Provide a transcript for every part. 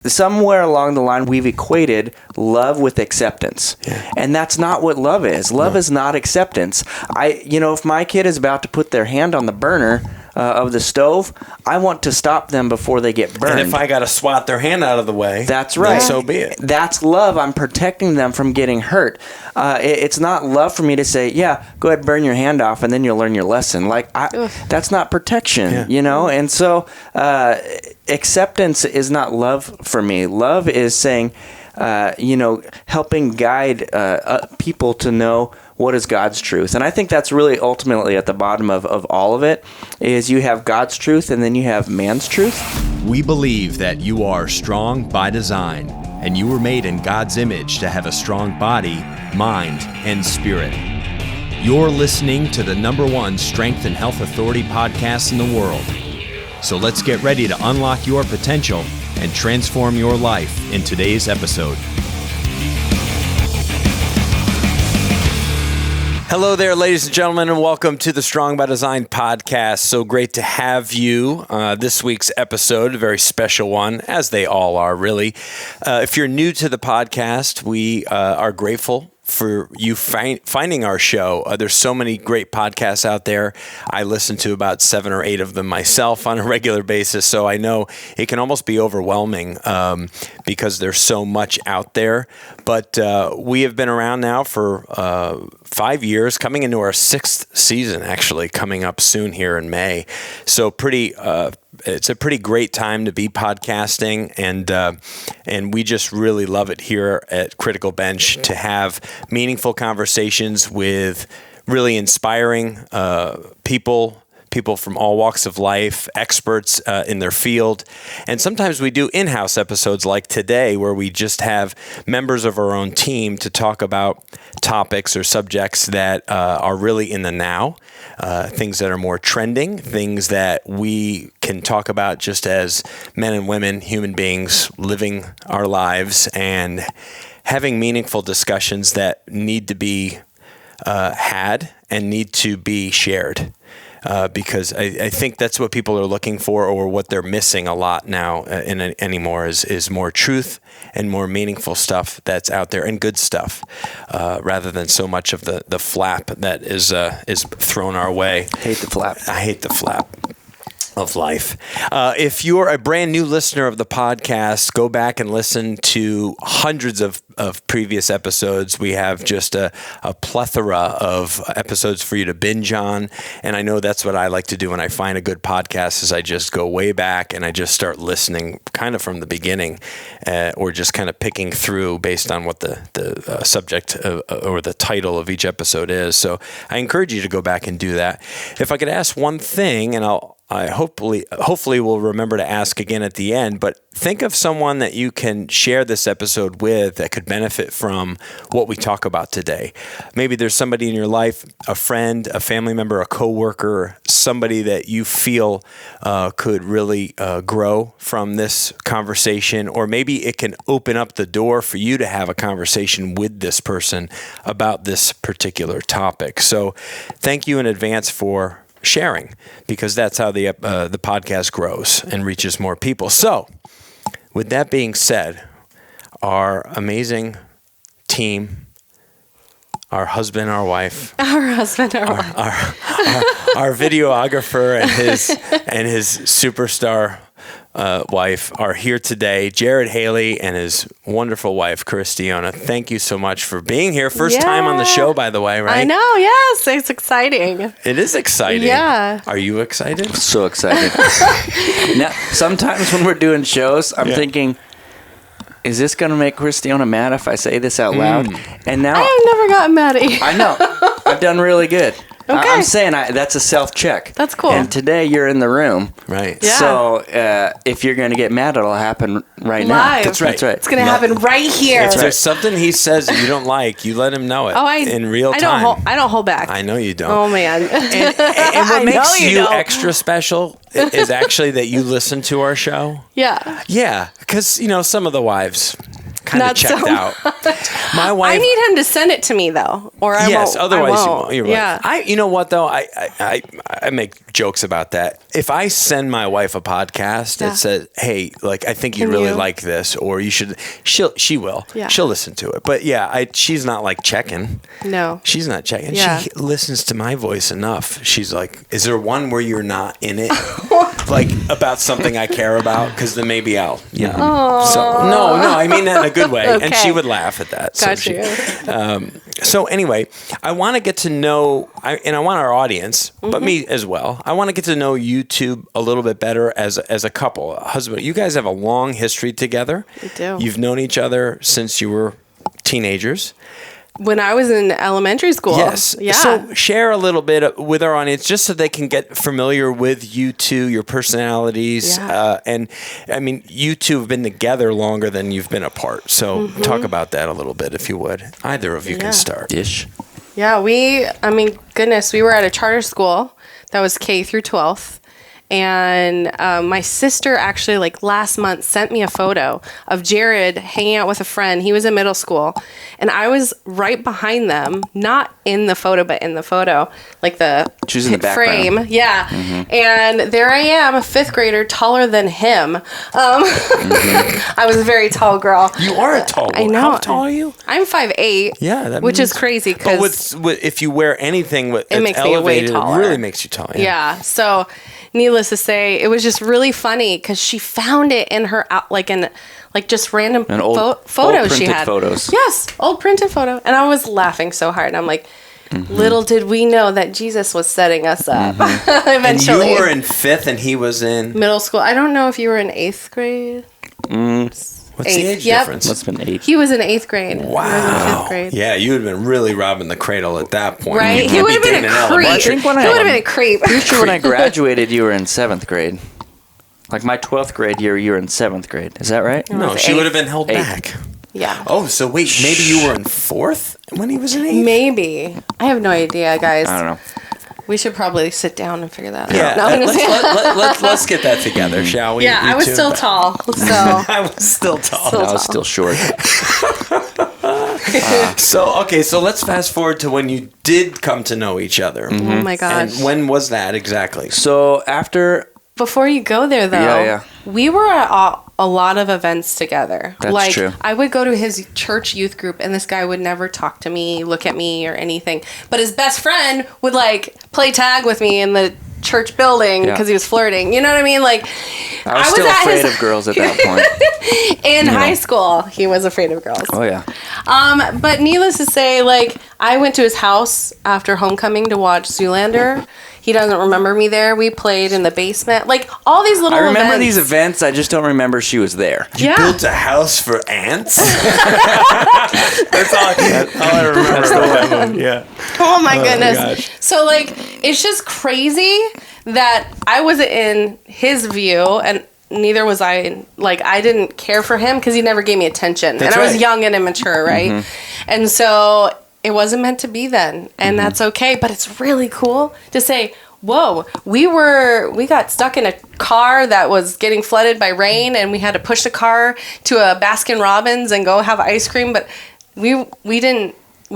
Somewhere along the line, we've equated love with acceptance. Yeah. And that's not what love is. Love is not acceptance. If my kid is about to put their hand on the burner of the stove, I want to stop them before they get burned. And if I got to swat their hand out of the way, that's right. Then so be it. That's love. I'm protecting them from getting hurt. It's not love for me to say, yeah, go ahead and burn your hand off and then you'll learn your lesson. That's not protection, And so acceptance is not love for me. Love is saying, helping guide people to know what is God's truth. And I think that's really ultimately at the bottom of all of it, is you have God's truth and then you have man's truth. We believe that you are strong by design, and you were made in God's image to have a strong body, mind, and spirit. You're listening to the #1 strength and health authority podcast in the world. So let's get ready to unlock your potential and transform your life in today's episode. Hello there, ladies and gentlemen, and welcome to the Strong by Design podcast. So great to have you. This week's episode, a very special one, as they all are, really. If you're new to the podcast, we are grateful for you finding our show. There's so many great podcasts out there. I listen to about 7 or 8 of them myself on a regular basis, so I know it can almost be overwhelming because there's so much out there. But we have been around now for 5 years, coming into our 6th season, actually, coming up soon here in May. So it's a pretty great time to be podcasting, and we just really love it here at Critical Bench to have meaningful conversations with really inspiring people from all walks of life, experts in their field. And sometimes we do in-house episodes like today, where we just have members of our own team to talk about topics or subjects that are really in the now, things that are more trending, things that we can talk about just as men and women, human beings, living our lives and having meaningful discussions that need to be had and need to be shared. Because I think that's what people are looking for, or what they're missing a lot now anymore is more truth and more meaningful stuff that's out there, and good stuff, rather than so much of the flap that is thrown our way. I hate the flap Of life. If you're a brand new listener of the podcast, go back and listen to hundreds of previous episodes. We have just a plethora of episodes for you to binge on. And I know that's what I like to do when I find a good podcast, is I just go way back and I just start listening kind of from the beginning, or just kind of picking through based on what the subject or the title of each episode is. So I encourage you to go back and do that. If I could ask one thing, and I hopefully will remember to ask again at the end, but think of someone that you can share this episode with that could benefit from what we talk about today. Maybe there's somebody in your life, a friend, a family member, a coworker, somebody that you feel could really grow from this conversation, or maybe it can open up the door for you to have a conversation with this person about this particular topic. So thank you in advance for sharing, because that's how the podcast grows and reaches more people. So, with that being said, our amazing team, our husband, our wife, our videographer and his superstar wife are here today. Jared Haley and his wonderful wife, Cairistiona. Thank you so much for being here. First time on the show, by the way, right? I know, yes. It's exciting. It is exciting. Yeah. Are you excited? So excited. Now, sometimes when we're doing shows, I'm thinking, is this going to make Cairistiona mad if I say this out loud? And now I have never gotten mad at you. I know. I've done really good. Okay. I'm saying that's a self-check. That's cool. And today you're in the room. Right. Yeah. So if you're going to get mad, it'll happen right now. Live. That's right. That's right. It's going to happen right here. If there's something he says that you don't like, you let him know it in real time. I don't hold back. I know you don't. Oh, man. And what makes you extra special is actually that you listen to our show. Yeah. Yeah, because, some of the wives, kind of Not checked so out. My wife. I need him to send it to me though, or I yes, won't. otherwise I you won't. won't. You're Yeah. right. You know what though? I make jokes about that. If I send my wife a podcast that says, "Hey, like I think you'd Can really you? like this," or you should, she will. Yeah. She'll listen to it. But yeah, she's not like checking. No. She's not checking. Yeah. She listens to my voice enough. She's like, "Is there one where you're not in it, like about something I care about? Because then maybe I'll, you know." So no, I mean that in a good way, and she Okay. would laugh at that. Got So you. so anyway, I want to get to know, and I want our audience, but me as well. I want to get to know you two a little bit better as a couple, a husband. You guys have a long history together. We do. You've known each other since you were teenagers. When I was in elementary school. Yes. Yeah. So share a little bit with our audience, just so they can get familiar with you two, your personalities, Yeah. and I mean, you two have been together longer than you've been apart. So talk about that a little bit, if you would. Either of you Yeah. can start. Ish. Yeah, goodness, we were at a charter school that was K through 12th. And my sister actually, like last month, sent me a photo of Jared hanging out with a friend. He was in middle school. And I was right behind them, not in the photo, but in the photo, like the She was in the background. frame. Yeah. And there I am, a fifth grader, taller than him. I was a very tall girl. You are a tall I woman. know. How tall are you? I'm 5'8". Yeah, which is crazy But because if you wear anything with It it's makes me way elevated, it taller. really makes you tall. yeah. So, needless to say, it was just really funny because she found it in her just random An old photos she printed had. photos. Yes, old printed photo, and I was laughing so hard. I'm like, little did we know that Jesus was setting us up. And Eventually, you were in 5th, and he was in. middle school. I don't know if you were in 8th grade. What's the age Yep. difference? Must have been 8. He was in 8th grade. I was in Wow. 5th grade. Yeah, you would have been really robbing the cradle at that point. Right? You'd He be would have been dating a an creep. elementary- I think when He I- would have been a creep. Pretty sure when I graduated, you were in 7th grade. Like my 12th grade year, you were in 7th grade. Is that right? No, was she would have 8th. been held 8th. back. Yeah. Oh, so wait, maybe you were in 4th when he was in 8th? Maybe. I have no idea, guys. I don't know. We should probably sit down and figure that Yeah, out. No, I'm just kidding. let's get that together, shall we? Yeah, You I was two? still tall. So I was still tall. Still I was tall. still short. So let's fast forward to when you did come to know each other. oh my gosh. And when was that exactly? So after, Before you go there, though, Yeah. we were at a lot of events together. That's true. I would go to his church youth group, and this guy would never talk to me, look at me, or anything. But his best friend would like play tag with me in the church building Yeah. because he was flirting. You know what I mean? Like, I was still at afraid his- of girls at that point. in high school. He was afraid of girls. Oh yeah. But needless to say, like, I went to his house after homecoming to watch Zoolander. He doesn't remember me there. We played in the basement. Like, all these little I remember events. these events. I just don't remember she was there. Yeah. Built a house for ants? That's all I remember. Yeah. Oh my goodness. gosh. So, like, it's just crazy that I wasn't in his view, and neither was I. Like, I didn't care for him because he never gave me attention. That's and I was right. young and immature, right? And so it wasn't meant to be then. And that's okay. But it's really cool to say, whoa, we got stuck in a car that was getting flooded by rain, and we had to push the car to a Baskin Robbins and go have ice cream. But we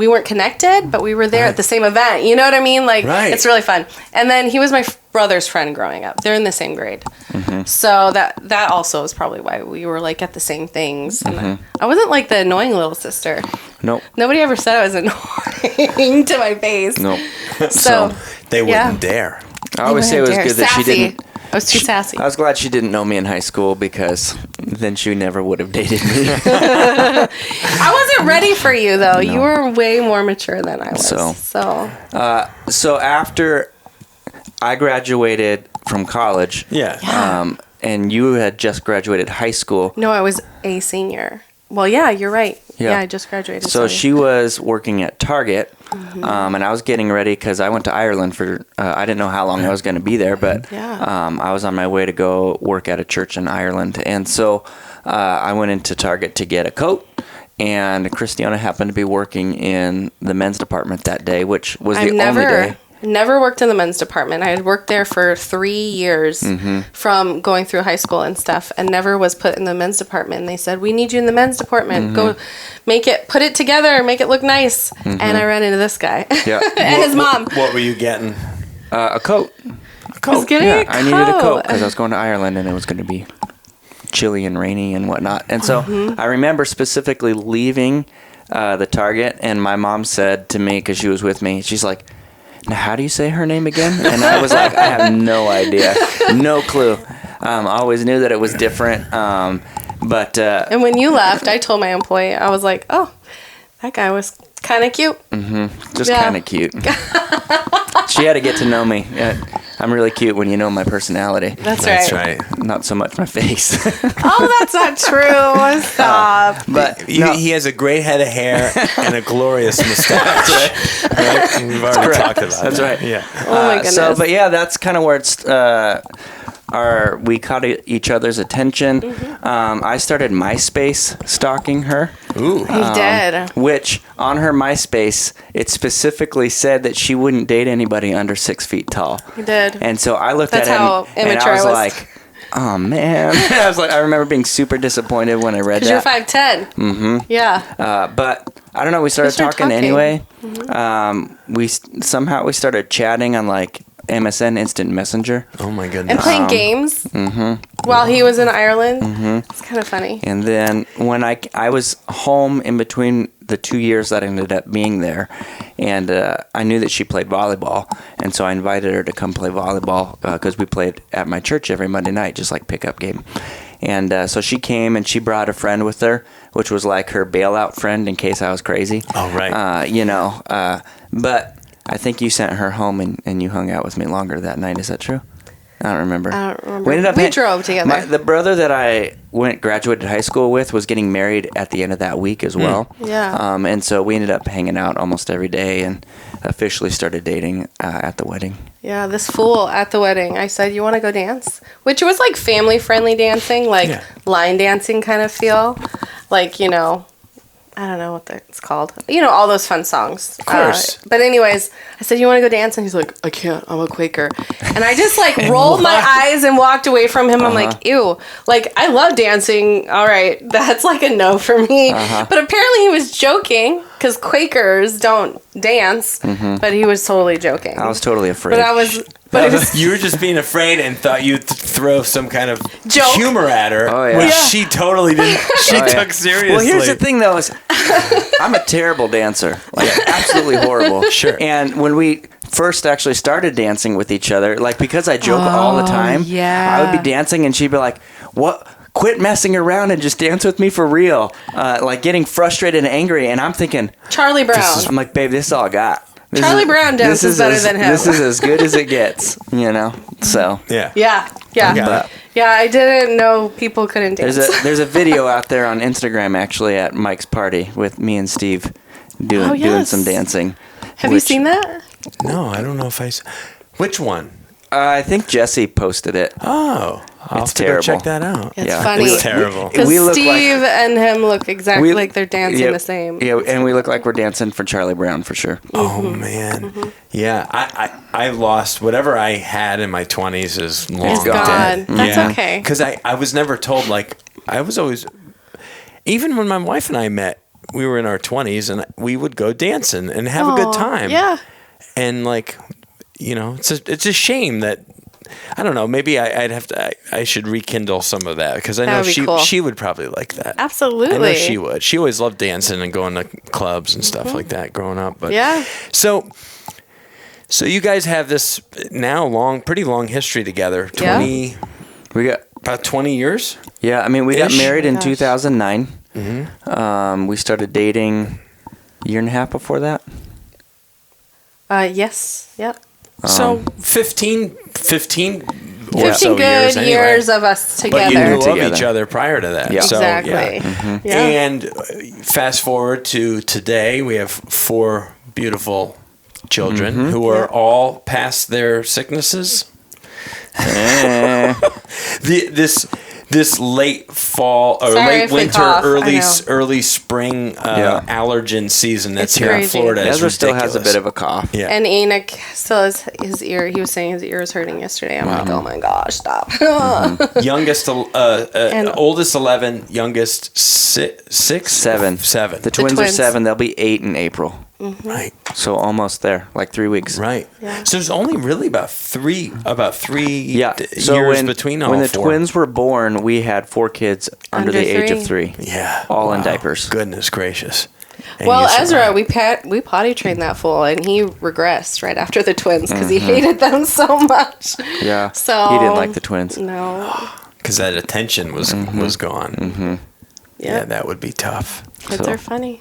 weren't connected, but we were there at the same event. You know what I mean? Like, Right. it's really fun. And then he was my brother's friend growing up. They're in the same grade. So that also is probably why we were like at the same things. And I wasn't like the annoying little sister. Nope. Nobody ever said I was annoying to my face. Nope. So They Yeah. wouldn't dare. I always say it was Dare. good that she Sassy. didn't. I was too sassy. I was glad she didn't know me in high school because then she never would have dated me. I wasn't ready for you though. You were way more mature than I was. So So after I graduated from college, Yeah. and you had just graduated high school, no, I was a senior. Well, yeah, you're right. Yeah. Yeah, I just graduated. so sorry. she was working at Target, and I was getting ready because I went to Ireland for, I didn't know how long I was going to be there, but Yeah. I was on my way to go work at a church in Ireland. And so I went into Target to get a coat, and Cairistiona happened to be working in the men's department that day, which was the only day. Never worked in the men's department. I had worked there for 3 years from going through high school and stuff, and never was put in the men's department. And they said, we need you in the men's department. Go put it together, make it look nice. And I ran into this guy and his mom. What were you getting? A coat. I was getting a coat. I needed a coat because I was going to Ireland and it was going to be chilly and rainy and whatnot. And so I remember specifically leaving the Target, and my mom said to me, because she was with me, she's like, now how do you say her name again? And I was like, I have no idea. No clue. I always knew that it was different. But and when you left, I told my employee, I was like, oh, that guy was kind of cute. Just kind of cute. She had to get to know me. I'm really cute when you know my personality. That's right. Not so much my face. Oh, that's not true. Stop. But He has a great head of hair and a glorious mustache. Right? We've already talked about That's that. right. Yeah. Oh my goodness. So, but yeah, that's kind of where it's. We caught each other's attention. I started MySpace stalking her. Ooh. He did. Which, on her MySpace, it specifically said that she wouldn't date anybody under 6 feet tall. He did. And so I looked That's at how him and immature I was I was. like, oh man. I remember being super disappointed when I read Because that. you're 5'10". Yeah. But I don't know, we started talking anyway. We started chatting on like MSN Instant Messenger. Oh my goodness. And playing games while he was in Ireland. It's kind of funny. And then when I was home in between the 2 years that I ended up being there, and I knew that she played volleyball, and so I invited her to come play volleyball because we played at my church every Monday night, just like pickup game. And so she came and she brought a friend with her, which was like her bailout friend in case I was crazy. Oh, right. But I think you sent her home and you hung out with me longer that night. Is that true? I don't remember. We drove together. The brother that I graduated high school with was getting married at the end of that week as well. Yeah. And so we ended up hanging out almost every day and officially started dating at the wedding. Yeah, this fool at the wedding. I said, you want to go dance? Which was like family-friendly dancing, like line dancing kind of feel. Like, I don't know what it's called. All those fun songs. Of course. But anyways, I said, you want to go dance? And he's like, I can't. I'm a Quaker. And I just like rolled my eyes and walked away from him. I'm like, ew. Like, I love dancing. All right. That's like a no for me. But apparently he was joking because Quakers don't dance. But he was totally joking. I was totally afraid. You were just being afraid and thought you'd throw some kind of joke humor at her, which she totally didn't. She took seriously. Well, here's the thing, though: is I'm a terrible dancer, like absolutely horrible. Sure. And when we first actually started dancing with each other, like because I joke all the time, I would be dancing and she'd be like, "What? Quit messing around and just dance with me for real." Like getting frustrated and angry, and I'm thinking, Charlie Brown. I'm like, babe, this is all I got. Charlie Brown dances better than him. This is as good as it gets, So yeah. I didn't know people couldn't dance. There's a video out there on Instagram actually at Mike's party with me and Steve doing some dancing. Have you seen that? No, I don't know if Which one? I think Jesse posted it. Oh, I'll have to go check that out. It's funny. It's terrible. Because Steve and him look exactly like they're dancing the same. Yeah, and we look like we're dancing for Charlie Brown for sure. Oh man, yeah. I lost whatever I had in my 20s is long It's gone. That's okay. Because I was never told, like, I was always, even when my wife and I met, we were in our 20s and we would go dancing and have a good time. Yeah. And like, it's a shame that, I don't know, maybe I should rekindle some of that because I know she would probably like that. Absolutely. I know she would. She always loved dancing and going to clubs and stuff like that growing up. But yeah. So you guys have this now pretty long history together. We got about 20 years. Yeah, I mean we got married in 2009. We started dating a year and a half before that. Yes. Yep. So 15 good years of us together. But you knew of each other prior to that. Yeah. So, Exactly. Yeah. And fast forward to today, we have 4 beautiful children who are all past their sicknesses. This this late fall or Sorry late if we winter, cough. early spring allergen season that's It's here in crazy. Florida is Ezra ridiculous. still has a bit of a cough. Yeah. And Enoch still has his ear. He was saying his ear is hurting yesterday. I'm like, oh my gosh, stop. Youngest, oldest 11, youngest six, Seven. The The twins are twins. 7. They'll be 8 in April. right, So almost there, like 3 weeks. right. Yeah. So there's only really about three Yeah. years So when, between all when the four. twins were born, we had 4 kids under the age of 3. Yeah, All in diapers. Goodness gracious. And Well, you Ezra, survived. we potty trained that fool, and he regressed right after the twins because he hated them so much. Yeah. So He didn't like the twins. No. Because that attention was gone. Mm-hmm. Yeah, that would be tough. Kids are funny.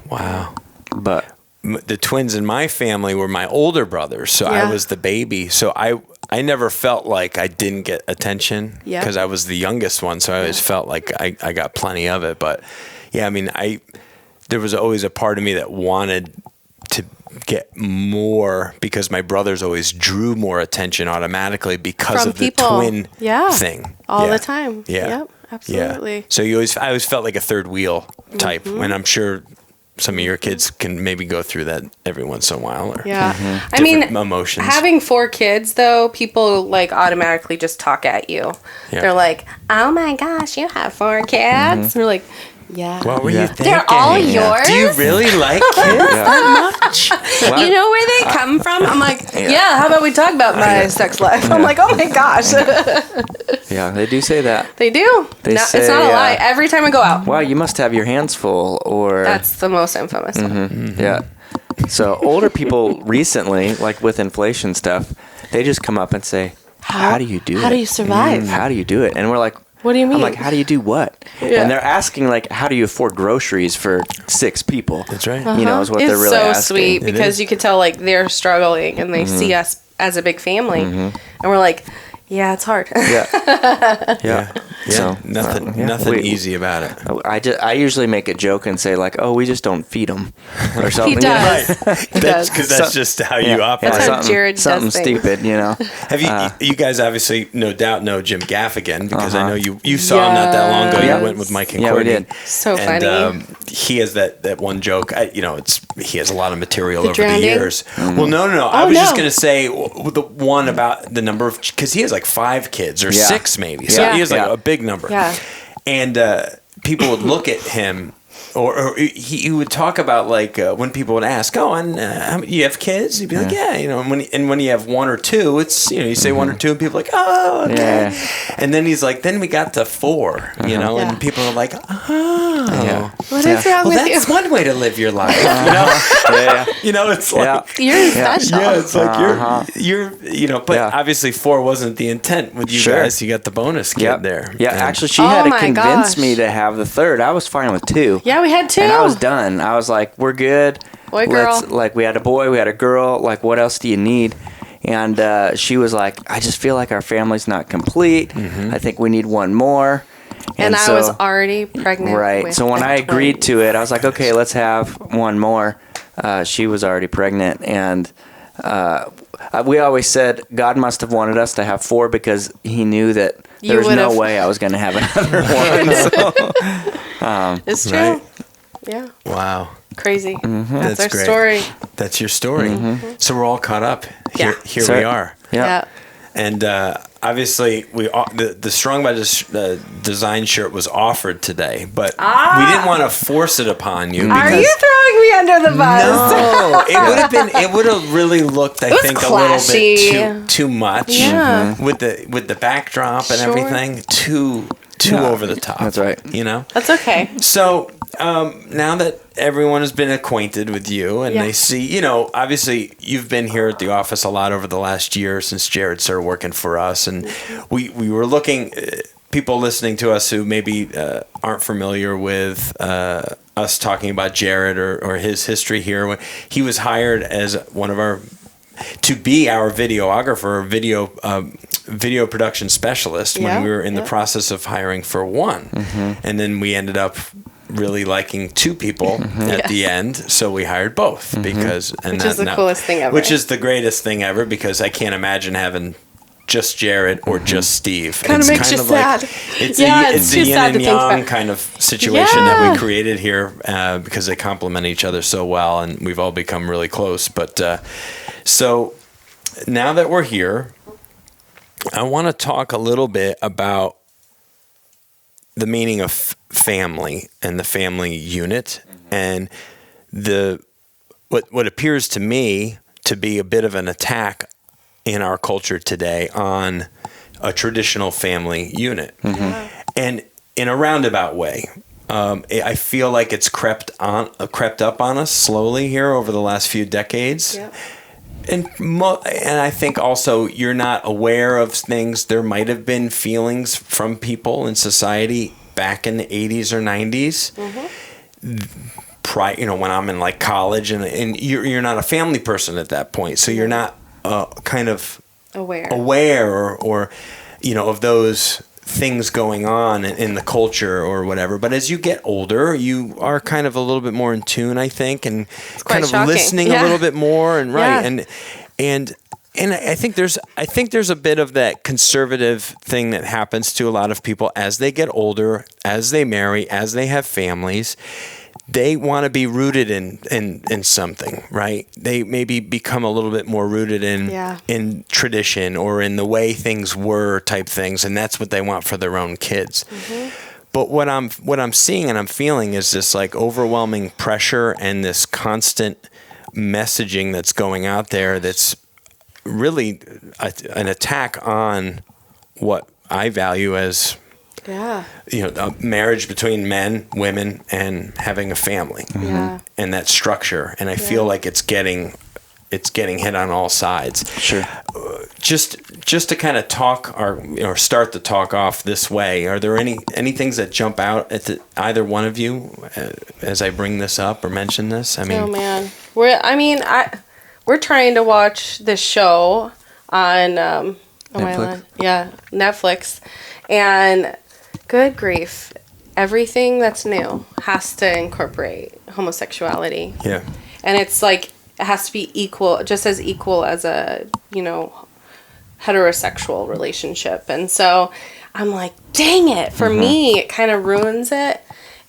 Wow. But The twins in my family were my older brothers, so I Yeah. was the baby. So I never felt like I didn't get attention Yeah. because I was the youngest one. So I always felt like I got plenty of it. But yeah, I mean, there was always a part of me that wanted to get more because my brothers always drew more attention automatically because From of people. the twin Yeah. thing. All Yeah. the time. Yeah. Yep. Absolutely. Yeah. So I always felt like a third wheel type, and I'm sure some of your kids can maybe go through that every once in a while. Or Yeah. I mean, different emotions. having 4 kids, though, people like automatically just talk at you. Yeah. They're like, oh my gosh, you have 4 kids? They're like, yeah. What were you thinking? They're all yours? Do you really like kids that much? You know where they come from? I'm like, yeah, how about we talk about my sex life? I'm like, oh my gosh. yeah, they do say that. They do. They No, say, it's not a lie. Every time I go out. Wow, you must have your hands full, or That's the most infamous one. yeah. So older people recently, like with inflation stuff, they just come up and say, "How do you do it? How do you survive? How do you do it?" And we're like, What do you mean? I'm like, "How do you do what?" Yeah. And they're asking like, "How do you afford groceries for 6 people?" That's right. You know, is what It's they're really so asking. sweet It because is. you can tell like they're struggling and they see us as a big family, and we're like, yeah, it's hard. Yeah. Yeah. Yeah. So, nothing yeah. nothing We- easy about it. I usually make a joke and say like, "Oh, we just don't feed them," or something. He you know? does. He does. Because that's just how you operate. That's how something, Jared does something things. stupid, you know. Have you guys obviously no doubt know Jim Gaffigan because I know you saw him not that long ago. Yes. You went with Mike and Yeah, we Courtney. did. So And, funny. he has that one joke. He has a lot of material over drowning? the years. Well, no. I Oh, was just no. gonna say the one about the number of because he has like 5 kids or Yeah. 6 maybe. So Yeah. he has like Yeah. a big number. Yeah. And people would look at him. Or he would talk about like when people would ask, "Oh, and you have kids?" He'd be like, "Yeah, you know." And when you have 1 or 2, it's you say 1 or 2, and people are like, "Oh, okay." Yeah. And then he's like, "Then we got to 4, you know," Yeah. and people are like, "Oh, Yeah. What is wrong well, with that's you? one way to live your life." You know, Yeah. you know, it's like. Yeah. You're special. Yeah, it's like you're but Yeah. obviously 4 wasn't the intent with you Sure. guys. You got the bonus kid Yep. there. Yeah, And- actually, she Oh had to my convince gosh. me to have the 3rd. I was fine with 2. Yeah, we had 2. And I was done. I was like, "We're good." Boy, girl. Like, we had a boy, we had a girl. Like, what else do you need? And she was like, "I just feel like our family's not complete. I think we need one more." and I so- was already pregnant. right. with So when the I agreed twins. to it, I was like, "Okay, let's have one more." She was already pregnant, and we always said God must have wanted us to have 4 because He knew that You there was no would've- way I was going to have another one. So. It's true. Right. Yeah. Wow. Crazy. Mm-hmm. That's our great. story. That's your story. So we're all caught up. Here, Yeah. here So- we are. Yeah. And obviously, the Strong by Design shirt was offered today, but we didn't want to force it upon you. Are because you throwing me under the bus? No, it would have been. It would have really looked, I was think, clashy. a little bit too much. Yeah. With the backdrop and Sure. everything, too Yeah. over the top. That's right. You know. That's okay. So now that everyone has been acquainted with you and Yeah. they see, obviously you've been here at the office a lot over the last year since Jared started working for us. And we were looking, people listening to us who maybe aren't familiar with us talking about Jared or his history here. When he was hired as to be our videographer, video production specialist when Yeah, we were in the yeah. process of hiring for 1. And then we ended up really liking 2 people at the end, so we hired both because Which is the coolest thing ever. Which is the greatest thing ever because I can't imagine having just Jared or just Steve. Kind of makes you sad. It's too a yin sad and to think yang about. kind of situation that we created here because they complement each other so well, and we've all become really close. But so now that we're here, I want to talk a little bit about the meaning of family and the family unit, and what appears to me to be a bit of an attack in our culture today on a traditional family unit. And in a roundabout way, I feel like it's crept up on us slowly here over the last few decades. Yeah. And I think also you're not aware of things. There might have been feelings from people in society back in the 80s or 90s. When I'm in like college, and you're not a family person at that point, so you're not kind of aware or of those things going on in the culture or whatever. But as you get older, you are kind of a little bit more in tune, I think, and kind of shocking. listening a little bit more, and and I think there's a bit of that conservative thing that happens to a lot of people as they get older, as they marry, as they have families. They want to be rooted in something, right? They maybe become a little bit more rooted in tradition or in the way things were type things, and that's what they want for their own kids. But what I'm seeing and I'm feeling is this like overwhelming pressure and this constant messaging that's going out there that's really an attack on what I value as a marriage between men, women, and having a family, and that structure. And I feel like it's getting hit on all sides. Sure. Just to kind of talk or start the talk off this way. Are there any things that jump out at either one of you as I bring this up or mention this? I mean, oh man, we're trying to watch this show on Netflix. Netflix, and good grief, everything that's new has to incorporate homosexuality. Yeah. And it's like it has to be equal, just as equal as a heterosexual relationship. And so I'm like, dang it, for me it kind of ruins it.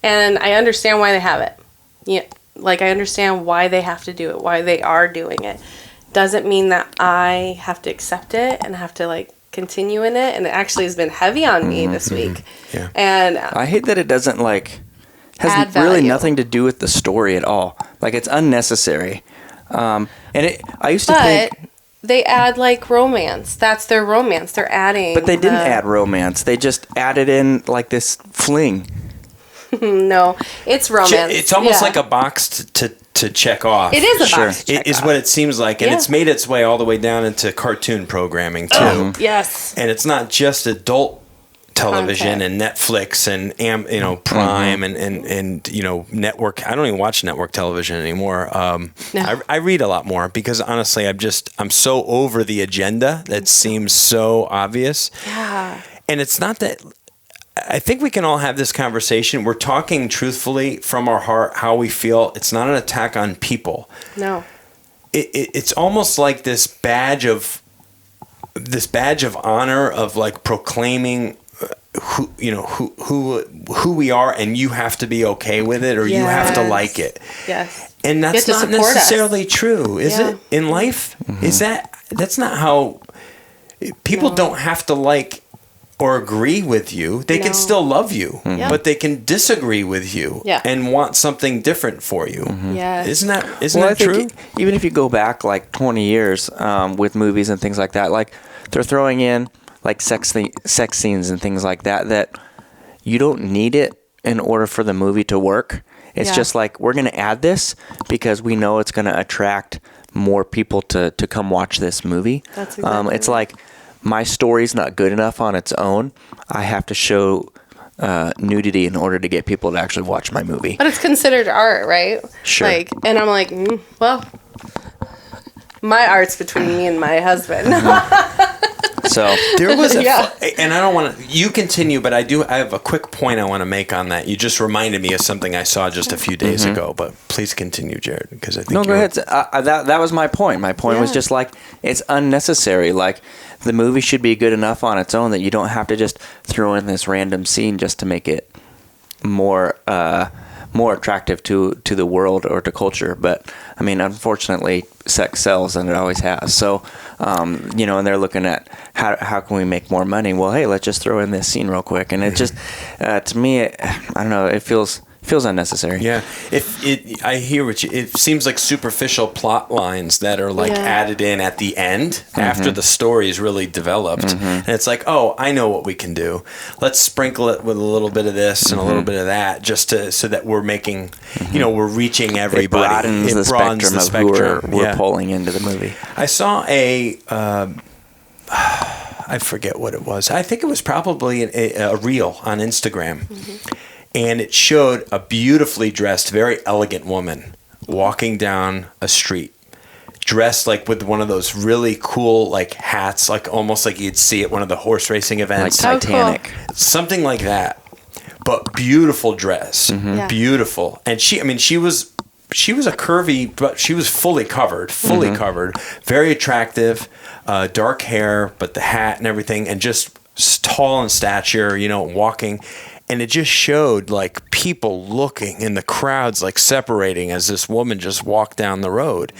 And I understand why they have it. Yeah, like I understand why they have to do it, why they are doing it. Doesn't mean that I have to accept it and have to like continue in it. And it actually has been heavy on me this week. Yeah. And I hate that it doesn't add really value. nothing to do with the story at all. Like it's unnecessary. I used to think, they add like romance. That's their romance. They're adding. but they didn't add romance. They just added in like this fling. No, it's romance. It's almost like a box to check off. It is a box to check It is off. what it seems like, and it's made its way all the way down into cartoon programming too. Oh, yes. And it's not just adult television Content. and Netflix and Prime and network. I don't even watch network television anymore. No. I read a lot more because honestly, I'm so over the agenda that seems so obvious. Yeah. And it's not that. I think we can all have this conversation. We're talking truthfully from our heart, how we feel. It's not an attack on people. No. It's almost like this badge of honor of like proclaiming who we are, and you have to be okay with it, or you have to like it. Yes. And that's You have to not support necessarily true, is it? In life, that's not how people don't have to like or agree with you. They can still love you, but they can disagree with you and want something different for you. Yes. Isn't that I true? think even if you go back like 20 years with movies and things like that, like they're throwing in like sex scenes and things like that you don't need it in order for the movie to work. It's just like, we're going to add this because we know it's going to attract more people to come watch this movie. That's exactly it's like, my story's not good enough on its own. I have to show nudity in order to get people to actually watch my movie. But it's considered art, right? Sure. And I'm like, well, my art's between me and my husband. So there was Yeah. and I don't want to, you continue, but I have a quick point I want to make on that. You just reminded me of something I saw just a few days ago, but please continue, Jared, because I think no, go ahead. That was my point. My point was Yeah. just like, it's unnecessary. Like, the movie should be good enough on its own that you don't have to just throw in this random scene just to make it more attractive to the world or to culture. But I mean, unfortunately, sex sells, and it always has. So, and they're looking at how can we make more money? Well, hey, let's just throw in this scene real quick, and it just to me, I don't know, it feels unnecessary. Yeah, I hear what you. It seems like superficial plot lines that are like added in at the end after the story is really developed, and it's like, oh, I know what we can do. Let's sprinkle it with a little bit of this and a little bit of that, just so that we're making, we're reaching everybody. It broadens the spectrum of who we're pulling into the movie. I saw I forget what it was. I think it was probably a reel on Instagram. And it showed a beautifully dressed, very elegant woman walking down a street, dressed like with one of those really cool like hats, like almost like you'd see at one of the horse racing events. Like Titanic. Cool. Something like that. But beautiful dress. Yeah. Beautiful. And she was a curvy, but she was fully covered, very attractive, dark hair, but the hat and everything, and just tall in stature, walking. And it just showed like people looking in the crowds, like separating as this woman just walked down the road.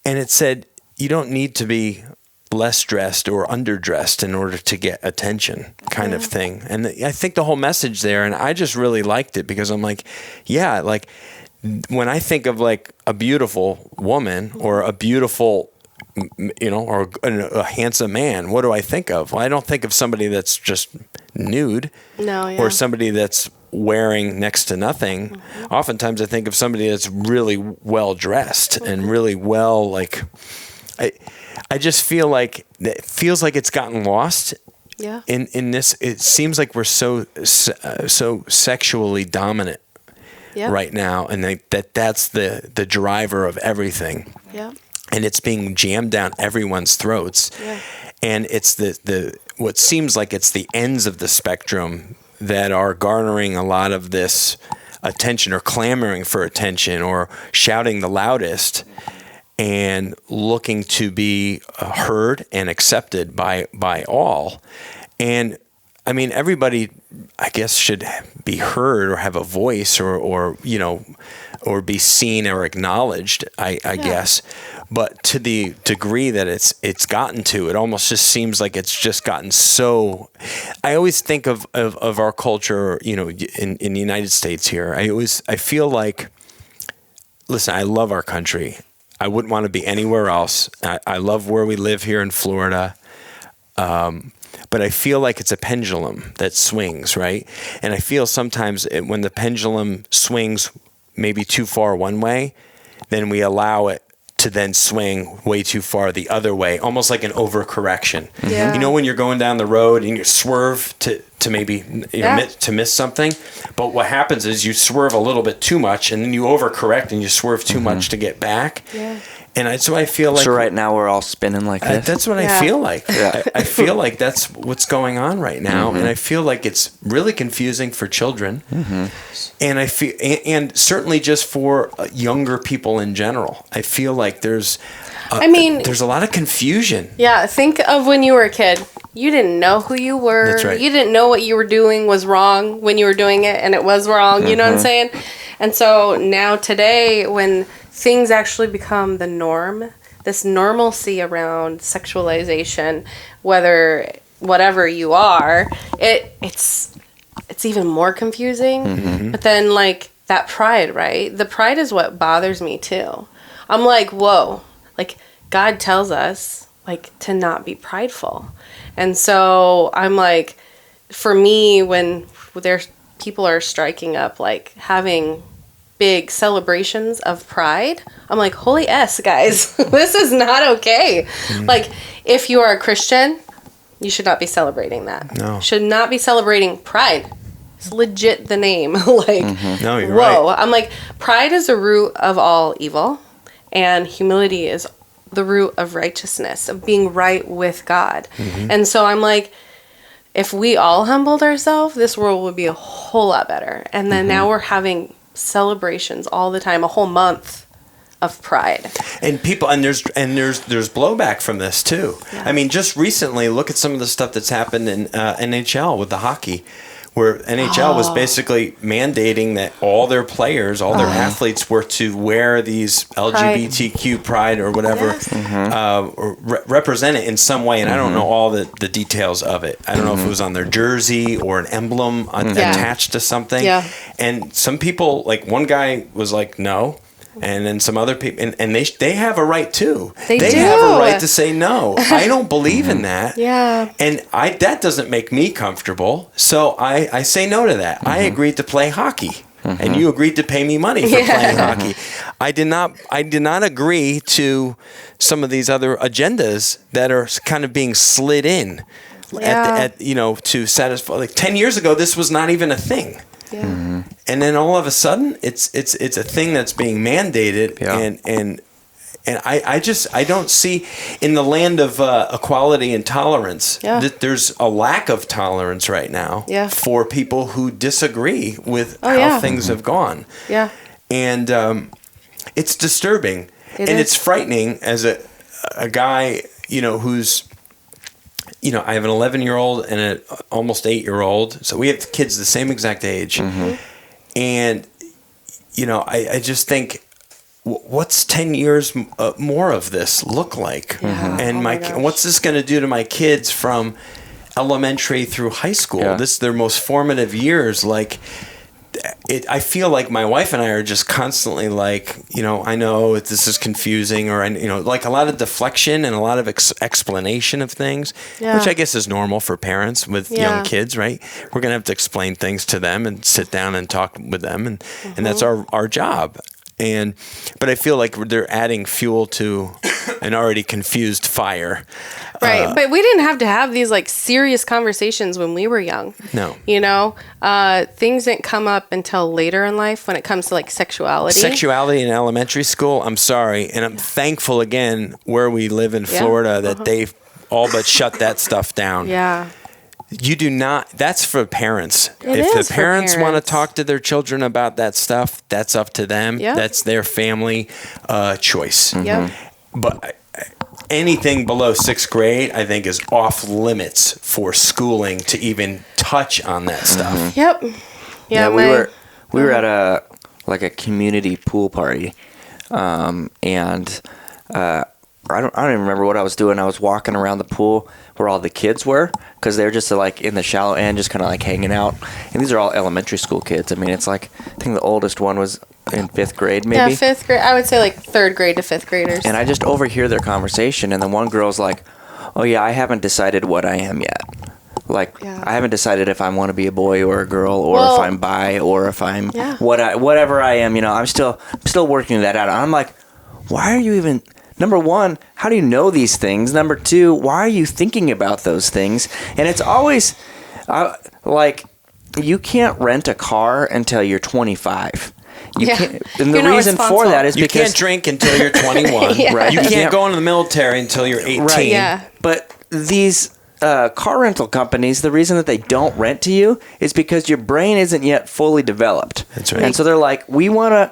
And it said, you don't need to be less dressed or underdressed in order to get attention, kind of thing. And I think the whole message there, and I just really liked it because I'm like, yeah, like when I think of like a beautiful woman or a beautiful, or a handsome man, what do I think of? Well, I don't think of somebody that's just nude or somebody that's wearing next to nothing. Oftentimes I think of somebody that's really well dressed and really well, like, I just feel like it feels like it's gotten lost in this. It seems like we're so sexually dominant right now, and that's the driver of everything. Yeah. And it's being jammed down everyone's throats. Yeah. And it's the what seems like it's the ends of the spectrum that are garnering a lot of this attention, or clamoring for attention, or shouting the loudest, and looking to be heard and accepted by all. And I mean, everybody, I guess, should be heard or have a voice, or be seen or acknowledged, I guess. But to the degree that it's gotten to, it almost just seems like it's just gotten so. I always think of our culture, in the United States here. I feel like, listen, I love our country. I wouldn't want to be anywhere else. I love where we live here in Florida. But I feel like it's a pendulum that swings, right? And I feel sometimes when the pendulum swings maybe too far one way, then we allow it to then swing way too far the other way, almost like an overcorrection. Yeah. When you're going down the road and you swerve to maybe to miss something, but what happens is you swerve a little bit too much, and then you overcorrect and you swerve too much to get back. Yeah. And so I feel like... So right now we're all spinning like this? That's what I feel like. Yeah. I feel like that's what's going on right now. And I feel like it's really confusing for children. And I feel, and certainly just for younger people in general. I feel like there's a lot of confusion. Yeah, think of when you were a kid. You didn't know who you were. That's right. You didn't know what you were doing was wrong when you were doing it, and it was wrong. You know what I'm saying? And so now today, when things actually become the norm, this normalcy around sexualization, whatever you are, it's even more confusing. But then, like, that pride, right? The pride is what bothers me too. I'm like, whoa, like, God tells us, like, to not be prideful. And so I'm like, for me, when people are striking up, like, having big celebrations of pride, I'm like, holy S, guys, this is not okay. Like, if you are a Christian, you should not be celebrating that. No. Should not be celebrating pride. It's legit the name. Like, no, you're whoa. right. I'm like, pride is the root of all evil, and humility is the root of righteousness, of being right with God. And so I'm like, if we all humbled ourselves, this world would be a whole lot better. And then now we're having celebrations all the time, a whole month of pride. And people, and there's blowback from this too. Yeah. I mean, just recently, look at some of the stuff that's happened in NHL with the hockey, where NHL was basically mandating that all their players, all their athletes, were to wear these LGBTQ pride or whatever, or represent it in some way. And I don't know all the details of it. I don't know if it was on their jersey or an emblem attached to something. Yeah. And some people, like one guy was like, no. And then some other people, and they have a right too. They do. Have a right to say no. I don't believe in that. Yeah. And that doesn't make me comfortable. So I say no to that. I agreed to play hockey, and you agreed to pay me money for playing hockey. I did not agree to some of these other agendas that are kind of being slid in, to satisfy. Like 10 years ago, this was not even a thing. Yeah. And then all of a sudden, it's a thing that's being mandated, and I don't see in the land of equality and tolerance that there's a lack of tolerance right now for people who disagree with how things have gone. Yeah, and it's disturbing, it's frightening as a guy who's. I have an 11-year-old and an almost 8-year-old. So we have kids the same exact age. And, I just think, what's 10 years more of this look like? And what's this going to do to my kids from elementary through high school? Yeah. This is their most formative years. Like, I feel like my wife and I are just constantly like, I know this is confusing, or, like a lot of deflection and a lot of explanation of things, which I guess is normal for parents with young kids, right? We're going to have to explain things to them and sit down and talk with them. And that's our job. But I feel like they're adding fuel to an already confused fire. Right. But we didn't have to have these like serious conversations when we were young. No. Things didn't come up until later in life when it comes to like sexuality. Sexuality in elementary school, I'm sorry. And I'm thankful again where we live in Florida that they've all but shut that stuff down. Yeah. You do not. That's for parents. If the parents want to talk to their children about that stuff, that's up to them. Yep. That's their family choice. Yep. But anything below 6th grade, I think, is off limits for schooling to even touch on that stuff. Yep. Yeah, we were at a community pool party, and I don't even remember what I was doing. I was walking around the pool where all the kids were, because they're just like in the shallow end, just kind of like hanging out. And these are all elementary school kids. I mean, it's like, I think the oldest one was in 5th grade, maybe. Yeah, 5th grade. I would say like 3rd grade to 5th graders. And I just overhear their conversation, and then one girl's like, "Oh yeah, I haven't decided what I am yet. Like, I haven't decided if I want to be a boy or a girl, or if I'm bi, or if I'm whatever I am. I'm still working that out." I'm like, why are you even? Number one, how do you know these things? Number two, why are you thinking about those things? And it's always like, you can't rent a car until you're 25. You can't, and the reason for that is because you can't drink until you're 21. Right? You can't go into the military until you're 18. Right. Yeah. But these car rental companies, the reason that they don't rent to you is because your brain isn't yet fully developed. That's right. And so they're like, we want to.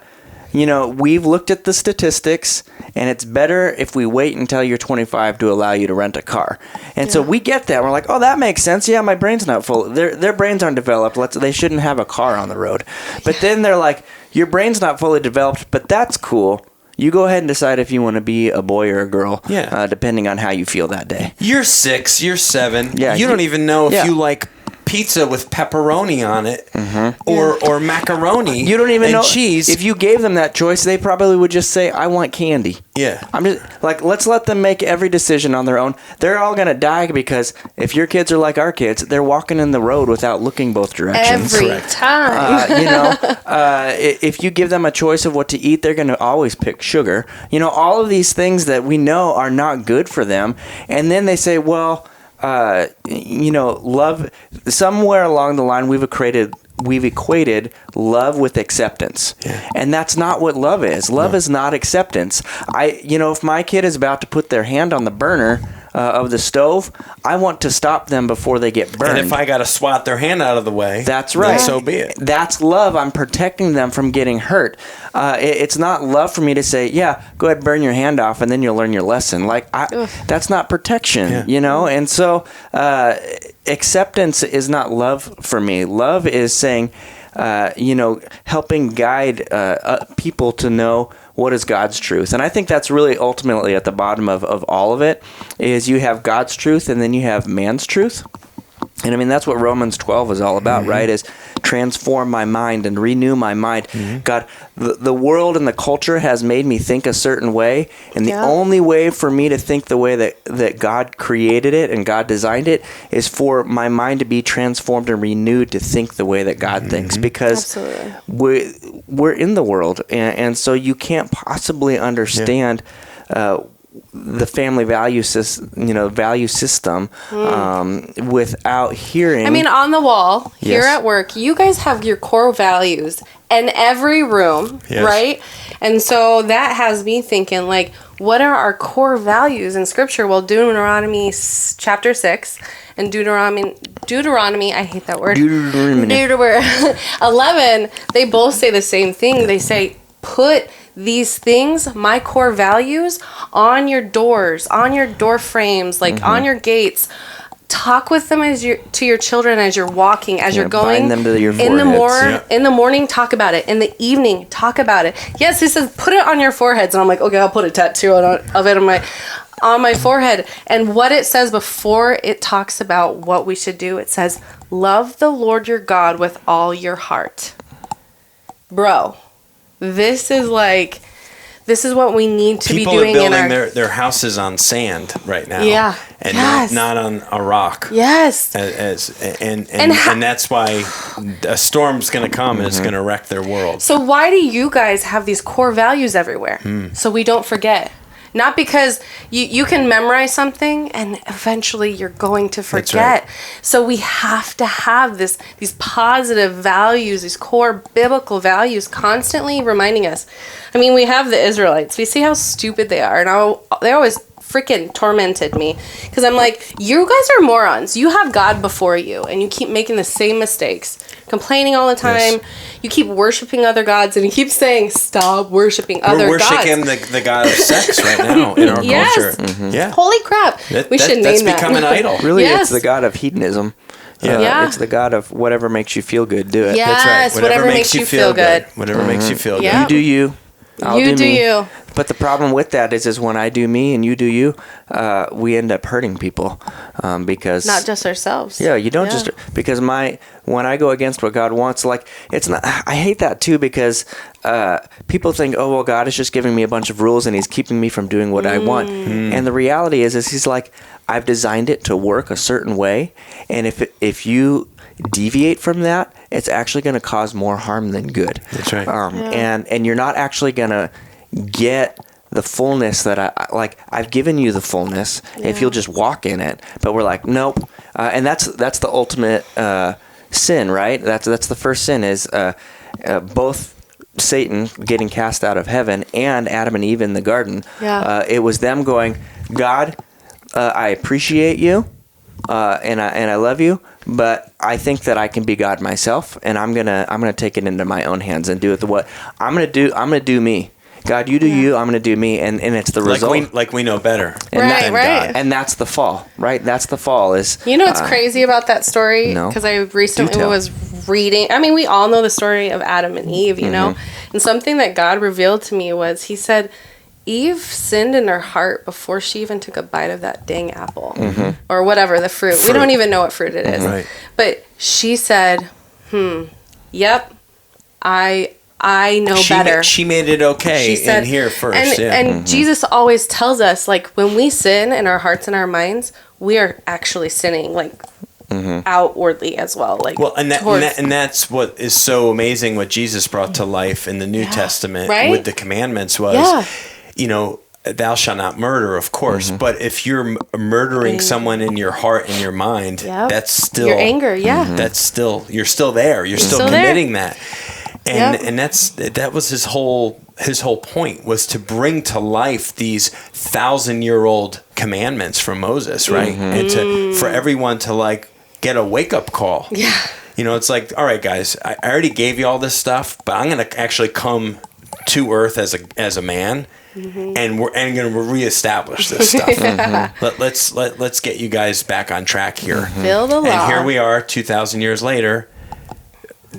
We've looked at the statistics, and it's better if we wait until you're 25 to allow you to rent a car. And so we get that. We're like, oh, that makes sense. Yeah, my brain's not full. Their brains aren't developed. They shouldn't have a car on the road. But then they're like, your brain's not fully developed, but that's cool. You go ahead and decide if you want to be a boy or a girl, depending on how you feel that day. You're 6, you're 7. Yeah, you don't even know if you like pizza with pepperoni on it or macaroni. You don't even know cheese. If you gave them that choice, they probably would just say, I want candy. Yeah. I'm just like, let's let them make every decision on their own. They're all going to die because if your kids are like our kids, they're walking in the road without looking both directions. Every time. If you give them a choice of what to eat, they're going to always pick sugar. All of these things that we know are not good for them. And then they say, well, love, somewhere along the line we've equated love with acceptance. Yeah. And that's not what love is. Love is not acceptance. If my kid is about to put their hand on the burner of the stove, I want to stop them before they get burned. And if I got to swat their hand out of the way, that's right. Then so be it. That's love. I'm protecting them from getting hurt. It's not love for me to say, yeah, go ahead and burn your hand off and then you'll learn your lesson. That's not protection, And so acceptance is not love for me. Love is saying, helping guide people to know what is God's truth. And I think that's really ultimately at the bottom of all of it, is you have God's truth and then you have man's truth. And I mean, that's what Romans 12 is all about, right? Is transform my mind and renew my mind. God, the world and the culture has made me think a certain way. And the only way for me to think the way that God created it and God designed it is for my mind to be transformed and renewed to think the way that God thinks. Because we're in the world. And so you can't possibly understand the family value system without hearing. I mean, on the wall here at work, you guys have your core values in every room, right? And so that has me thinking, like, what are our core values in Scripture? Well, Deuteronomy chapter 6 and Deuteronomy, I hate that word. Deuteronomy 11, they both say the same thing. They say, put these things, my core values, on your doors, on your door frames, like on your gates. Talk with them to your children as you're walking, as you're going. Bind them to your foreheads. In the morning, talk about it. In the evening, talk about it. Yes, he says put it on your foreheads, and I'm like, okay, I'll put a tattoo of it on my forehead. And what it says before it talks about what we should do, it says, love the Lord your God with all your heart. Bro. This is what we need to be doing. People are building their houses on sand right now. Yeah. And not on a rock. Yes. And that's why a storm's going to come and it's going to wreck their world. So why do you guys have these core values everywhere? So we don't forget. Not because you can memorize something and eventually you're going to forget. That's right. So we have to have these positive values, these core biblical values constantly reminding us. I mean, we have the Israelites. We see how stupid they are. And they always freaking tormented me because I'm like, you guys are morons. You have God before you and you keep making the same mistakes, complaining all the time. Yes. You keep worshiping other gods and you keep saying, stop worshiping other gods. We're worshiping the god of sex right now in our culture. Yeah. Holy crap. We should name that. That's become an idol. Really, it's the god of hedonism. It's the god of whatever makes you feel good, do it. Yes, that's right. Whatever makes you feel good. Whatever makes you feel good. You do you. I'll do me. You. But the problem with that is when I do me and you do you, we end up hurting people because not just ourselves. Yeah, you don't just because when I go against what God wants, like it's not. I hate that too because people think, oh well, God is just giving me a bunch of rules and He's keeping me from doing what I want. And the reality is He's like, I've designed it to work a certain way, and if you deviate from that, it's actually going to cause more harm than good. That's right. And you're not actually going to get the fullness that I've given you the fullness if you'll just walk in it. But we're like, nope. And that's the ultimate sin, right? That's the first sin is both Satan getting cast out of heaven and Adam and Eve in the garden. It was them going, God, I appreciate you. And I love you, but I think that I can be God myself, and I'm gonna take it into my own hands and do it I'm gonna do me. God, you do you. I'm gonna do me, and it's the result. Like we know better, right? God. And that's the fall, right? That's the fall. Is what's crazy about that story? Because I recently was reading. I mean, we all know the story of Adam and Eve, you know, and something that God revealed to me was He said, Eve sinned in her heart before she even took a bite of that dang apple or whatever, the fruit. We don't even know what fruit it is. Right. But she said, yep, I know better. She made it okay in here first. And Jesus always tells us, like, when we sin in our hearts and our minds, we are actually sinning, like, outwardly as well. Like, and that's what is so amazing what Jesus brought to life in the New Testament with the commandments was, thou shalt not murder, of course. But if you're murdering someone in your heart and your mind, that's still your anger. Yeah, that's still you're still there. You're still committing that. And that was his whole point, was to bring to life these 1,000-year-old commandments from Moses, right? And for everyone to like get a wake up call. Yeah. You know, it's like, all right, guys, I already gave you all this stuff, but I'm going to actually come to earth as a man, and we're going to reestablish this stuff. Let's get you guys back on track here. Fill the law. And here we are, 2,000 years later,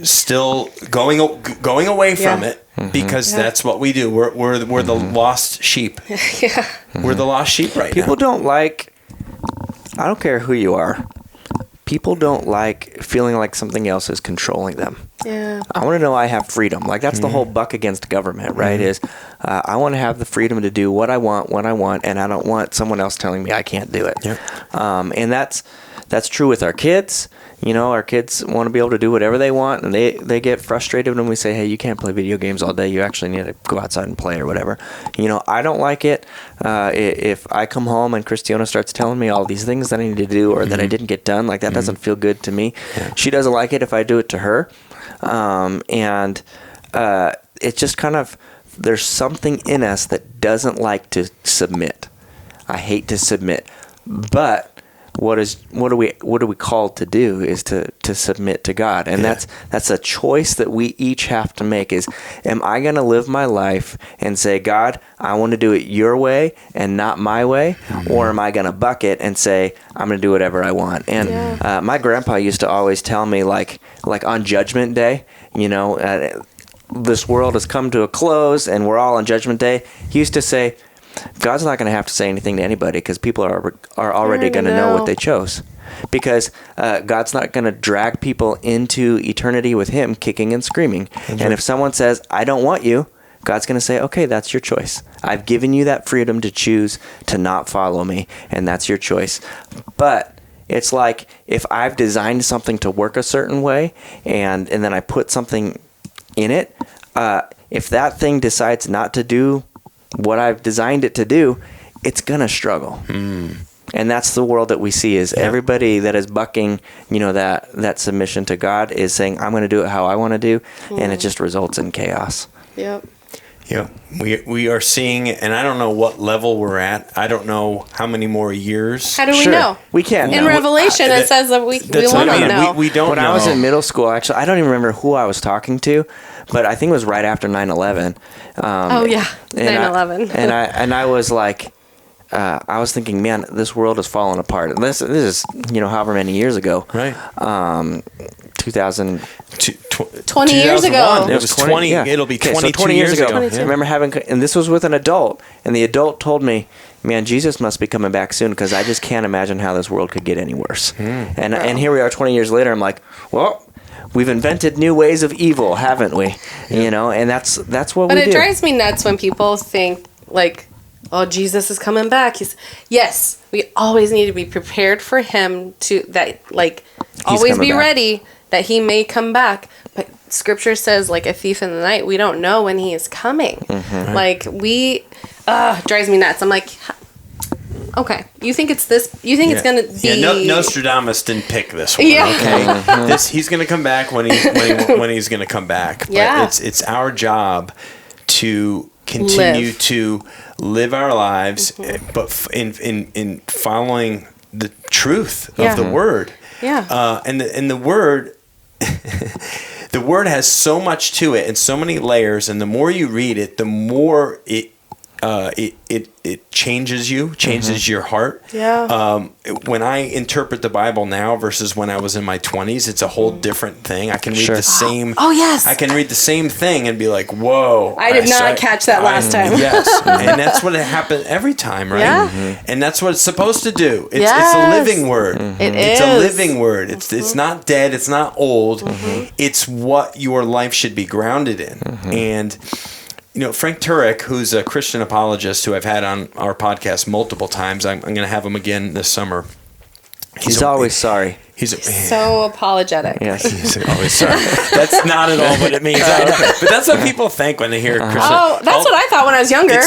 still going away from it, because that's what we do. We're the lost sheep. We're the lost sheep right now. People don't like. I don't care who you are. People don't like feeling like something else is controlling them. Yeah. I want to know I have freedom. Like, that's the whole buck against government, right? Is I want to have the freedom to do what I want when I want, and I don't want someone else telling me I can't do it. Yep. And that's true with our kids. You know, our kids want to be able to do whatever they want, and they get frustrated when we say, hey, you can't play video games all day. You actually need to go outside and play or whatever. You know, I don't like it if I come home and Cairistiona starts telling me all these things that I need to do or that I didn't get done. Like, that doesn't feel good to me. Yeah. She doesn't like it if I do it to her. And it's just kind of, there's something in us that doesn't like to submit. I hate to submit. But what are we called to do is to submit to God, and that's a choice that we each have to make. Is, am I going to live my life and say, God, I want to do it your way and not my way, or am I going to buck it and say, I'm going to do whatever I want? And my grandpa used to always tell me, like on Judgment Day, you know, this world has come to a close and we're all on Judgment Day. He used to say, God's not going to have to say anything to anybody, because people are already going to know what they chose. Because God's not going to drag people into eternity with him kicking and screaming. And if someone says, I don't want you, God's going to say, okay, that's your choice. I've given you that freedom to choose to not follow me, and that's your choice. But it's like, if I've designed something to work a certain way, and then I put something in it, if that thing decides not to do what I've designed it to do, it's gonna struggle. And that's the world that we see, is everybody that is bucking, you know, that submission to God is saying, I'm gonna do it how I want to do, and it just results in chaos. Yep. Yeah, we are seeing, and I don't know what level we're at. I don't know how many more years. How do we know? We can't. In Revelation, it says that we won't know. We don't when know. I was in middle school, actually, I don't even remember who I was talking to, but I think it was right after 9/11. 9/11. And I was like, I was thinking, man, this world is falling apart. And this is, you know, however many years ago. Right. 2000. 20 years ago. It was 20. Yeah. It'll be 22 so 20 years ago. 22. I remember and this was with an adult, and the adult told me, man, Jesus must be coming back soon, because I just can't imagine how this world could get any worse. And here we are 20 years later. I'm like, well, we've invented new ways of evil, haven't we? Yeah. You know, and that's what we do. But it drives me nuts when people think, like, oh, Jesus is coming back. Yes, we always need to be prepared for him always be ready that he may come back. But scripture says, like a thief in the night, we don't know when he is coming. Like, drives me nuts. I'm like, okay, you think it's this? You think it's gonna be? Yeah, Nostradamus didn't pick this one. Yeah. Okay, he's gonna come back when he's gonna come back. But it's our job to continue to live our lives, but in following the truth of the word. Yeah. And the word. The word has so much to it and so many layers, and the more you read it, the more it changes you, changes your heart. Yeah. When I interpret the Bible now versus when I was in my 20s, it's a whole different thing. I can read the same. Oh yes. I can read the same thing and be like, "Whoa!" I did not catch that last time. Yes, and that's what it happened every time, right? Yeah. And that's what it's supposed to do. It's a living word. It's a living word. It's not dead. It's not old. It's what your life should be grounded in. And you know, Frank Turek, who's a Christian apologist who I've had on our podcast multiple times, I'm going to have him again this summer. He's always sorry. He's so apologetic. Yes. He's always sorry. That's not at all what it means. But that's what people think when they hear Christian. Oh, that's what I thought when I was younger.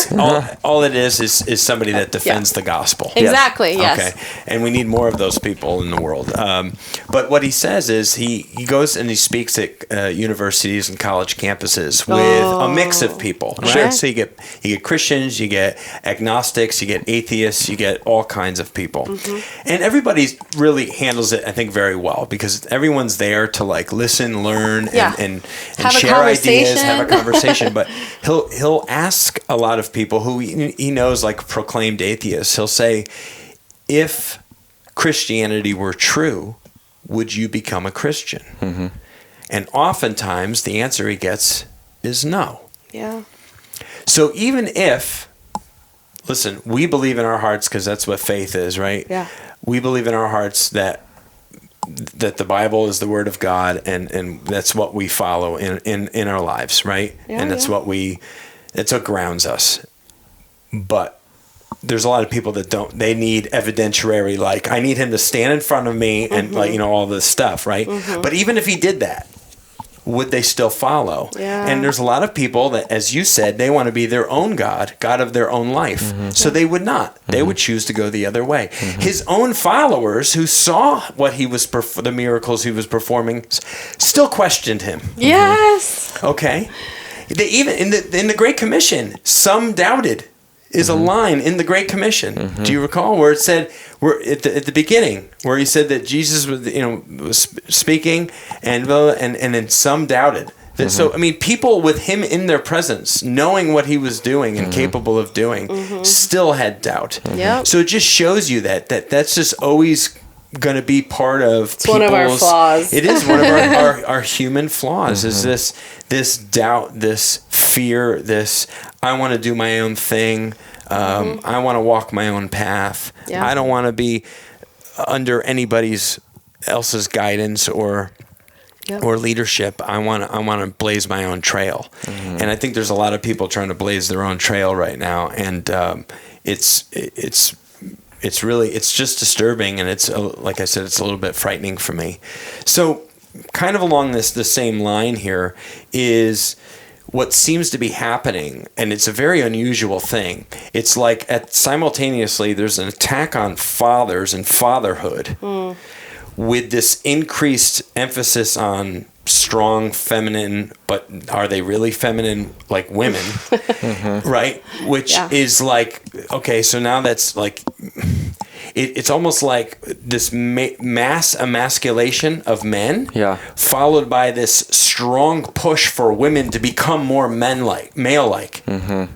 All it is somebody that defends the gospel. Exactly, yes. Okay. And we need more of those people in the world. But what he says is he goes and he speaks at universities and college campuses with a mix of people. Right? Sure. So you get Christians, you get agnostics, you get atheists, you get all kinds of people. Mm-hmm. And everybody really handles it, I think, very well, because everyone's there to like listen, learn, and share ideas, have a conversation. But he'll ask a lot of people who he knows, like proclaimed atheists. He'll say, if Christianity were true, would you become a Christian? Mm-hmm. And oftentimes the answer he gets is no. Yeah. So even if, listen, we believe in our hearts, because that's what faith is, right? Yeah. We believe in our hearts that the Bible is the Word of God, and that's what we follow in our lives, right? Yeah, and that's what grounds us. But there's a lot of people that don't. They need evidentiary, like I need him to stand in front of me and all this stuff, right? Mm-hmm. But even if he did that, would they still follow? Yeah. And there's a lot of people that, as you said, they want to be their own God of their own life. Mm-hmm. So they would not. Mm-hmm. They would choose to go the other way. Mm-hmm. His own followers, who saw what he was, the miracles he was performing, still questioned him. Yes. Mm-hmm. Okay. They even in the Great Commission, some doubted. Is a line in the Great Commission. Mm-hmm. Do you recall where it said, at the beginning, where he said that Jesus was speaking, and then some doubted. Mm-hmm. So I mean, people with him in their presence, knowing what he was doing and capable of doing, still had doubt. Yep. So it just shows you that's just always going to be part of it's one of our flaws. It is one of our human flaws. Is this doubt, this fear, this I want to do my own thing. I want to walk my own path. Yeah. I don't want to be under anybody's else's guidance or leadership. I want to blaze my own trail. Mm-hmm. And I think there's a lot of people trying to blaze their own trail right now, and it's just disturbing, and it's like I said, it's a little bit frightening for me. So kind of along the same line here is what seems to be happening, and it's a very unusual thing. It's like simultaneously there's an attack on fathers and fatherhood with this increased emphasis on strong feminine, but are they really feminine like women? Right? Which is like, okay, so now that's like, it's almost like this mass emasculation of men, followed by this strong push for women to become more male-like, and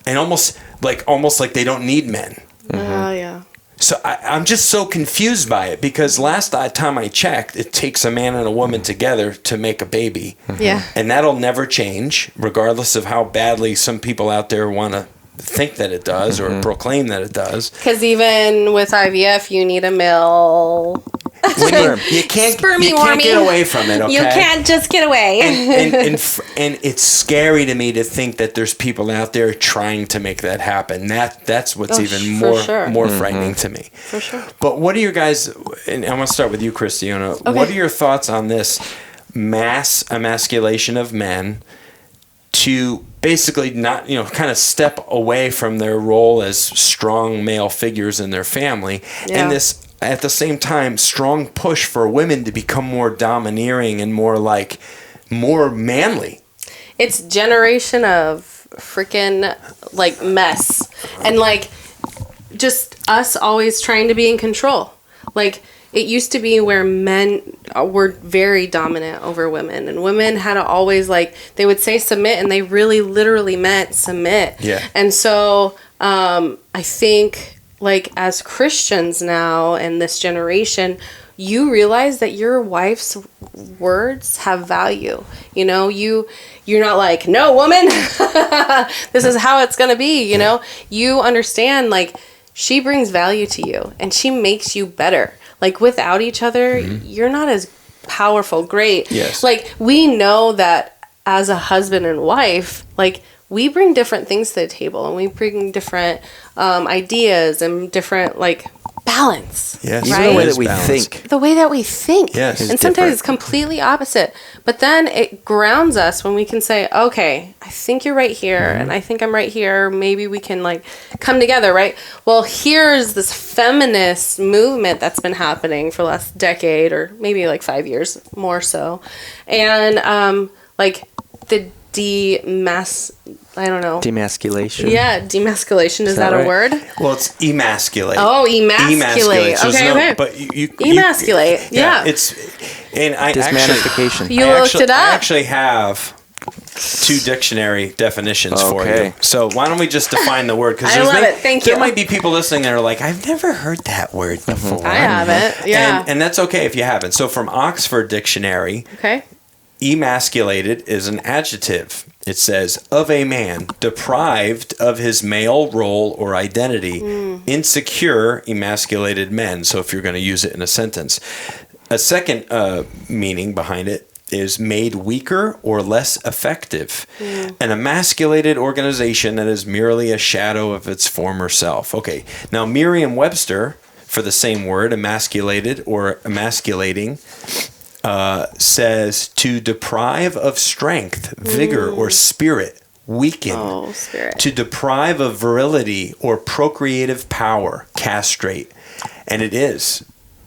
almost like they don't need men. Yeah. So I'm just so confused by it, because last time I checked, it takes a man and a woman together to make a baby. Yeah. And that'll never change, regardless of how badly some people out there want to think that it does or proclaim that it does. Because even with IVF, you need a male. You can't get away from it, okay? You can't just get away. And it's scary to me to think that there's people out there trying to make that happen. That's what's even more frightening to me. For sure. But what are your guys, and I'm going to start with you, Cairistiona. Okay. What are your thoughts on this mass emasculation of men to basically not, kind of step away from their role as strong male figures in their family, and this, at the same time, strong push for women to become more domineering and more manly? It's generation of freaking mess, and just us always trying to be in control. It used to be where men were very dominant over women, and women had to always they would say submit, and they really literally meant submit. Yeah. And so I think as Christians now and this generation, you realize that your wife's words have value. You're not no, woman, this is how it's gonna be. You understand she brings value to you, and she makes you better. Without each other, you're not as powerful, great. Yes. We know that as a husband and wife, we bring different things to the table, and we bring different ideas and different balance. Yes. Even right? the way that we Balance. think. The way that we think. Yes. And It's sometimes different. it's completely opposite. But then it grounds us when we can say, okay, I think you're right here and I think I'm right here. Maybe we can like come together, right? Well, here's this feminist movement that's been happening for the last decade or maybe like 5 years more so. And like the I don't know. Demasculation. Yeah, demasculation. Is that that a right? word? Well, it's emasculate. Oh, emasculate. So Okay, no, okay. But you Emasculate, yeah. It's and I Dismanification. actually, You I looked actually, it up. I actually have 2 dictionary definitions for Okay. you. So why don't we just define the word? I love it. Thank there you. might be people listening that are like, I've never heard that word before. I haven't. Yeah. And that's okay if you haven't. So from Oxford Dictionary, Okay. emasculated is an adjective. It says, of a man deprived of his male role or identity, insecure, emasculated men. So if you're going to use it in a sentence. A second meaning behind it is made weaker or less effective. An emasculated organization that is merely a shadow of its former self. Okay, now Merriam-Webster, for the same word, emasculated or emasculating, says to deprive of strength, vigor, or spirit, weaken. Oh, spirit. To deprive of virility or procreative power, castrate. And it is.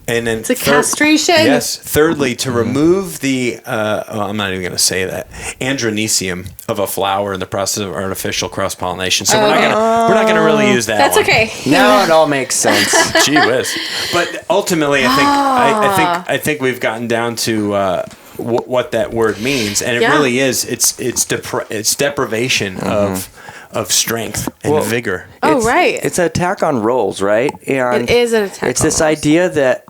And then It's a castration? Yes. Thirdly, to remove the, I'm not even going to say that, andronecium of a flower in the process of artificial cross-pollination. So we're not going to really use that That's one. okay. Now it all makes sense. Gee whiz. But ultimately, I think we've gotten down to what that word means, and it Yeah. really is. It's deprivation of strength and vigor. Oh, right. It's an attack on roles, right? And It is an attack It's on this roles. idea that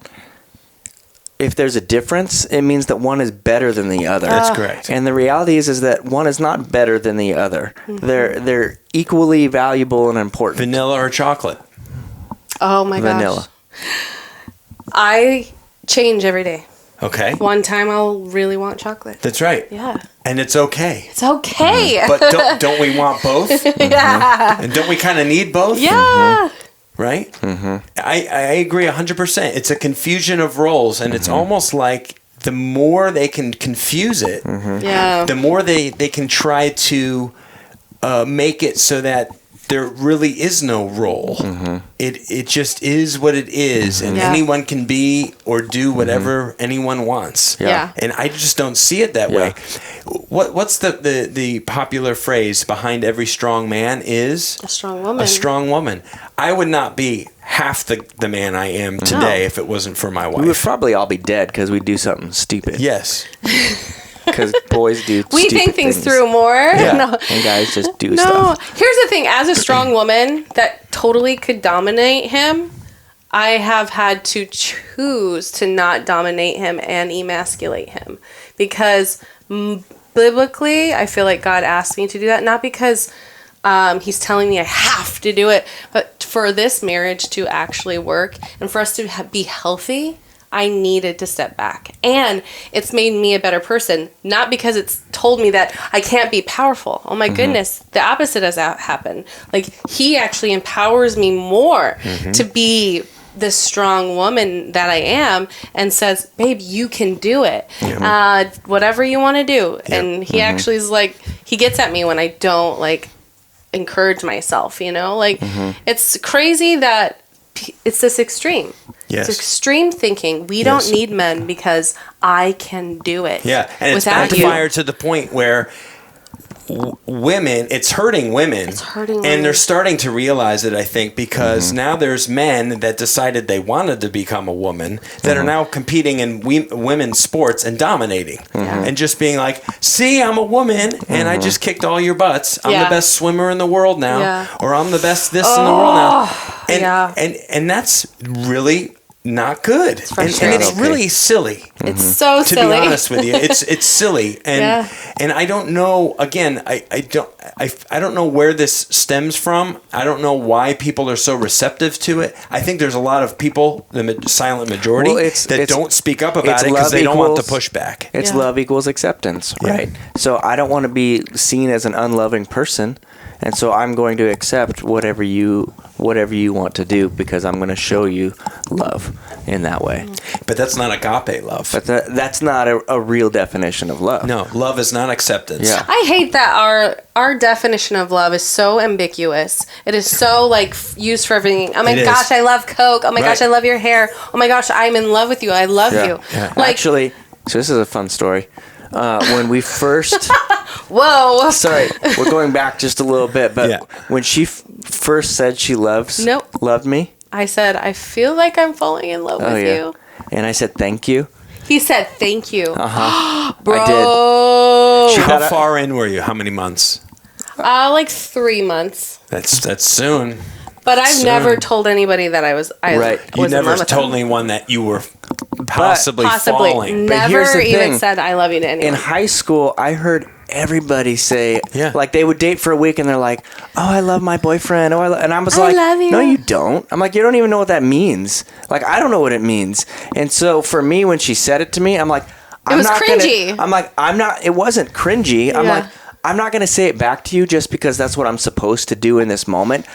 if there's a difference, it means that one is better than the other. That's correct. And the reality is that one is not better than the other. They're equally valuable and important. Vanilla or chocolate? Oh my gosh. Vanilla. I change every day. Okay. One time I'll really want chocolate. That's right. Yeah. And it's okay. It's okay. But don't we want both? yeah. And don't we kind of need both? Yeah. Right? I agree 100%. It's a confusion of roles, and it's almost like the more they can confuse it, Yeah. the more they can try to make it so that there really is no role. It just is what it is, and Yeah. anyone can be or do whatever anyone wants. Yeah. And I just don't see it that way. What's the popular phrase behind every strong man is A strong woman. a strong woman. I would not be half the man I am today if it wasn't for my We would wife. probably all be dead because we do something stupid. Yes. Because boys do We stupid think things through more. Yeah. No. And guys just do No. stuff. Here's the thing. As a strong woman that totally could dominate him, I have had to choose to not dominate him and emasculate him. Because biblically, I feel like God asked me to do that. Not because he's telling me I have to do it, but for this marriage to actually work and for us to be healthy, I needed to step back. And it's made me a better person, not because it's told me that I can't be powerful. Oh my goodness, the opposite has happened. Like, he actually empowers me more to be this strong woman that I am, and says, babe, you can do it. Whatever you want to do. And he actually is like, he gets at me when I don't like encourage myself, you know? Like, it's crazy that it's this extreme. Yes. It's extreme thinking. We don't need men because I can do it. Yeah, and it's without you. backfired to the point where women, it's hurting women. It's hurting And women. they're starting to realize it, I think, because now there's men that decided they wanted to become a woman that are now competing in women's sports and dominating. And just being like, see, I'm a woman and I just kicked all your butts. I'm the best swimmer in the world now. Yeah. Or I'm the best this in the world now. And, yeah. and that's really not good. And it's frustrating. really silly. It's so To silly. be honest with you, it's silly, and I don't know. Again, I don't know where this stems from. I don't know why people are so receptive to it. I think there's a lot of people, the silent majority, that don't speak up about it because they don't want the pushback. It's love equals acceptance, right? So I don't want to be seen as an unloving person, and so I'm going to accept whatever you want to do because I'm going to show you love in that way. But that's not agape love. But that's not a real definition of love. No, love is not acceptance. Yeah. I hate that our definition of love is so ambiguous. It is so like used for everything. Oh my gosh, I love Coke. Oh my gosh, I love your hair. Oh my gosh, I'm in love with you. I love you. Yeah. Like, actually, so this is a fun story. When we first, whoa, sorry, we're going back just a little bit, but when she first said she loved me, I said, I feel like I'm falling in love with you. And I said, thank you. He said, thank you. Bro. I did. How far in were you? How many months? Like 3 months. That's soon. But I've never told anybody that I was You never told anyone that you were possibly falling. Never here's the even thing. said I love you to anyone. In high school, I heard everybody say, like they would date for a week and they're like, oh, I love my boyfriend. Oh, and I was like, love you. No, you don't. I'm like, you don't even know what that means. Like, I don't know what it means. And so for me, when she said it to me, I'm like, it was cringy. It wasn't cringy. I'm like, I'm not going to say it back to you just because that's what I'm supposed to do in this moment.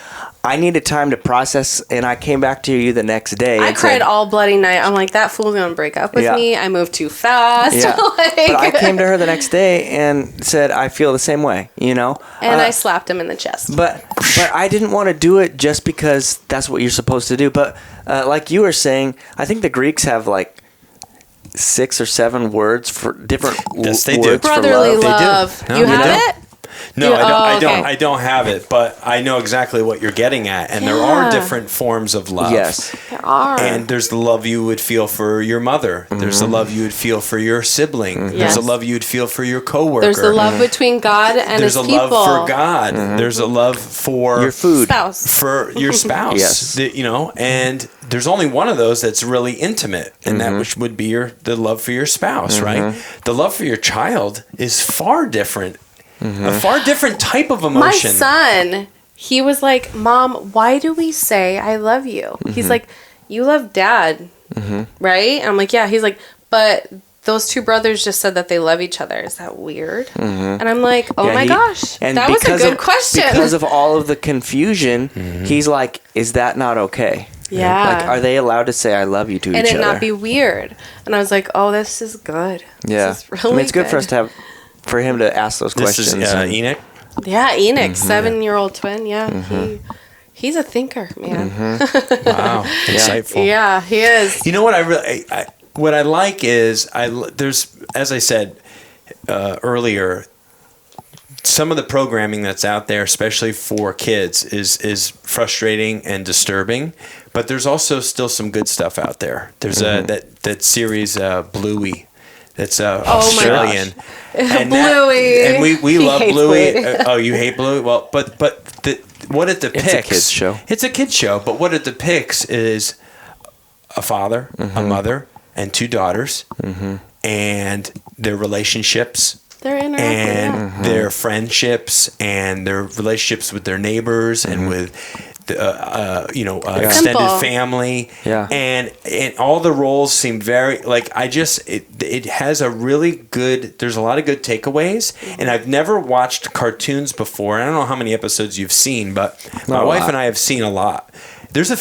I needed time to process, and I came back to you the next day. I cried all bloody night. I'm like, that fool's gonna break up with me. I moved too fast. Yeah. But I came to her the next day and said, I feel the same way, And I slapped him in the chest. But I didn't want to do it just because that's what you're supposed to do. But like you were saying, I think the Greeks have like 6 or 7 words for different yes, they words do. Brotherly for love. They do. No, you have it? No, okay. I don't have it, but I know exactly what you're getting at. And there are different forms of love. Yes. There are. And there's the love you would feel for your mother. Mm-hmm. There's the love you would feel for your sibling. Mm-hmm. There's the love you would feel for your coworker. There's the love between God and his people. There's a love for God. Mm-hmm. There's a love for your food. For your spouse. Yes. And there's only one of those that's really intimate, and that which would be the love for your spouse, right? The love for your child is far different. A far different type of emotion. My son, he was like, Mom, why do we say I love you? He's like, you love Dad, right? I'm like, yeah. He's like, but those 2 brothers just said that they love each other. Is that weird? And I'm like, oh my gosh, that was a good question. Because of all of the confusion, he's like, is that not okay? Yeah. Like, are they allowed to say I love you to each other? And it not be weird. And I was like, oh, this is good. Yeah. This is really it's good for us to have... For him to ask those questions. This is Enoch? Yeah, Enoch, 7-year-old twin. Yeah, he's a thinker, man. Wow, insightful. Yeah, he is. You know what what I like is there's, as I said earlier, some of the programming that's out there, especially for kids, is frustrating and disturbing. But there's also still some good stuff out there. There's that series Bluey. That's Australian. And Bluey. And we love Bluey. Oh, you hate Bluey? Well, but what it depicts... It's a kid's show. It's a kid's show, but what it depicts is a father, a mother, and 2 daughters, and their relationships, and their friendships, and their relationships with their neighbors, and with... extended family, and all the roles seem very it has a really good. There's a lot of good takeaways, and I've never watched cartoons before. I don't know how many episodes you've seen, but my wife and I have seen a lot. There's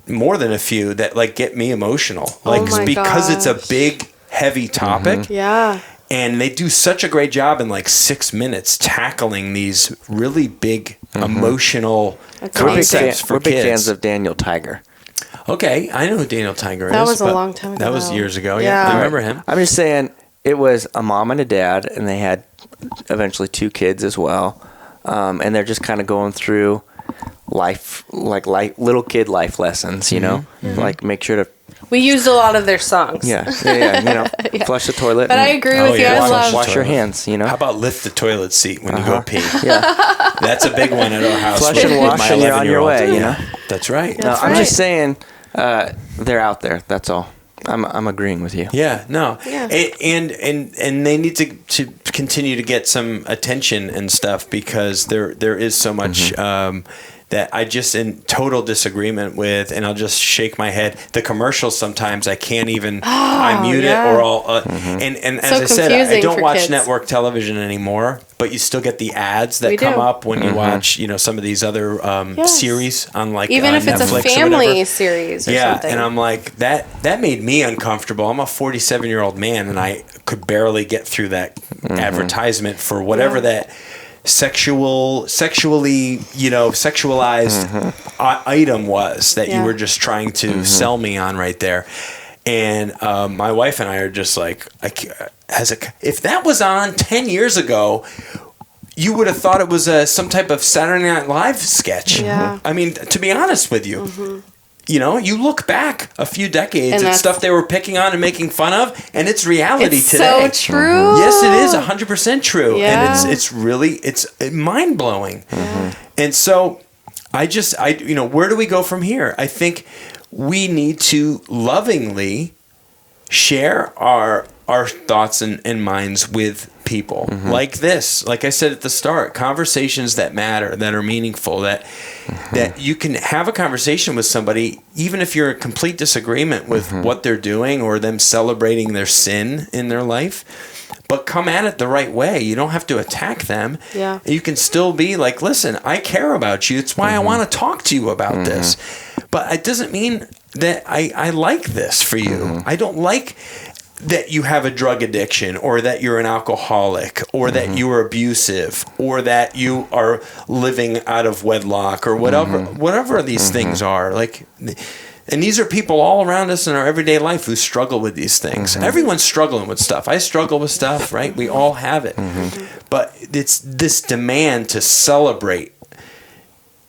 more than a few that get me emotional, because it's a big, heavy topic. Yeah. And they do such a great job in 6 minutes tackling these really big emotional concepts for kids. We're big fans of Daniel Tiger. Okay, I know who Daniel Tiger is. That was a long time ago. That was years ago. Yeah, I remember him. I'm just saying, it was a mom and a dad, and they had eventually 2 kids as well. And they're just kind of going through life, little kid life lessons, like make sure to... We used a lot of their songs. Yeah. Flush the toilet. But I agree with you. I wash your hands, How about lift the toilet seat when you go pee? Yeah. That's a big one at our house. Flush and wash and you're on your way, That's right. That's I'm just saying they're out there. That's all. I'm agreeing with you. Yeah, no. Yeah. And they need to continue to get some attention and stuff, because there is so much that I just in total disagreement with, and I'll just shake my head. The commercials sometimes I can't even I mute it, or I'll and as I said, I don't watch network television anymore. but you still get the ads that We come do. up when you watch, some of these other series on like even if it's Netflix a family or whatever. series or Yeah, something. and I'm like, that made me uncomfortable. I'm a 47-year-old man, and I could barely get through that advertisement for whatever that sexually, sexualized item was that you were just trying to sell me on right there. And my wife and I are just like, if that was on 10 years ago, you would have thought it was some type of Saturday Night Live sketch. Yeah. I mean, to be honest with you, you look back a few decades at stuff they were picking on and making fun of, and it's reality it's today. so true. Yes, it is 100% true, Yeah. and it's really mind blowing. And so, I where do we go from here? I think we need to lovingly share our thoughts and minds with people like this. Like I said at the start, conversations that matter, that are meaningful, that you can have a conversation with somebody, even if you're in complete disagreement with what they're doing or them celebrating their sin in their life, but come at it the right way. You don't have to attack them. Yeah. You can still be like, listen, I care about you. It's why I want to talk to you about this. But it doesn't mean that I like this for you. I don't like that you have a drug addiction, or that you're an alcoholic, or that you are abusive, or that you are living out of wedlock, or whatever these things are. Like, and these are people all around us in our everyday life who struggle with these things. Everyone's struggling with stuff. I struggle with stuff, right? We all have it. But it's this demand to celebrate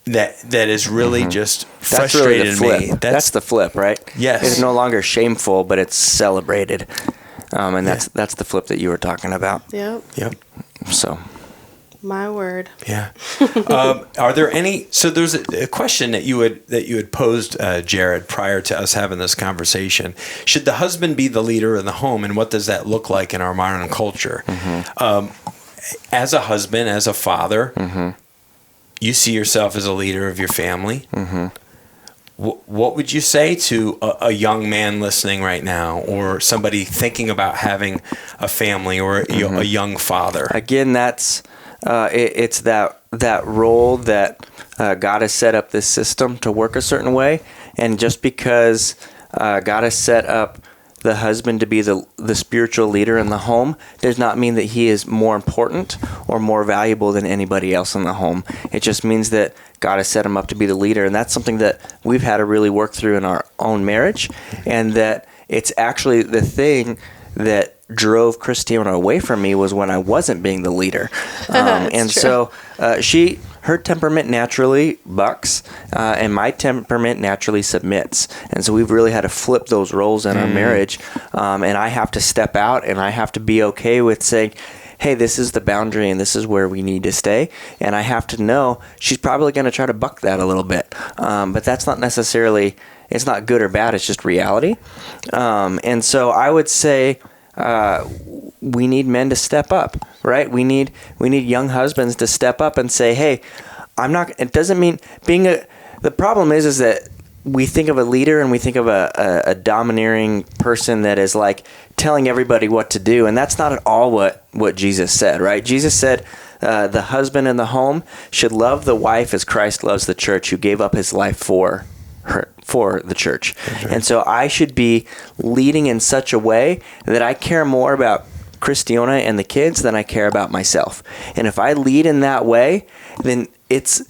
that is really just frustrated That's really the flip. me. That's the flip, right? Yes. It's no longer shameful, but it's celebrated. And that's the flip that you were talking about. Yep. So. My word. Yeah. Are there any? So there's a question that you had posed, Jared, prior to us having this conversation. Should the husband be the leader in the home, and what does that look like in our modern culture? As a husband, as a father, you see yourself as a leader of your family. What would you say to a young man listening right now, or somebody thinking about having a family, or a young father? Again, that's it's that role that God has set up this system to work a certain way, and just because God has set up the husband to be the spiritual leader in the home does not mean that he is more important or more valuable than anybody else in the home. It just means that God has set him up to be the leader, and that's something that we've had to really work through in our own marriage, and that it's actually the thing that drove Cairistiona away from me was when I wasn't being the leader. And true. So her temperament naturally bucks, and my temperament naturally submits. And so we've really had to flip those roles in our marriage. And I have to step out, and I have to be okay with saying, hey, this is the boundary and this is where we need to stay. And I have to know she's probably going to try to buck that a little bit. But that's not necessarily, it's not good or bad, it's just reality. And so I would say we need men to step up, right? We need young husbands to step up and say, hey, it doesn't mean the problem is that we think of a leader and we think of a domineering person that is like telling everybody what to do. And that's not at all what Jesus said, right? Jesus said the husband in the home should love the wife as Christ loves the church, who gave up his life for the church. Right. And so I should be leading in such a way that I care more about Cairistiona and the kids than I care about myself. And if I lead in that way, then it's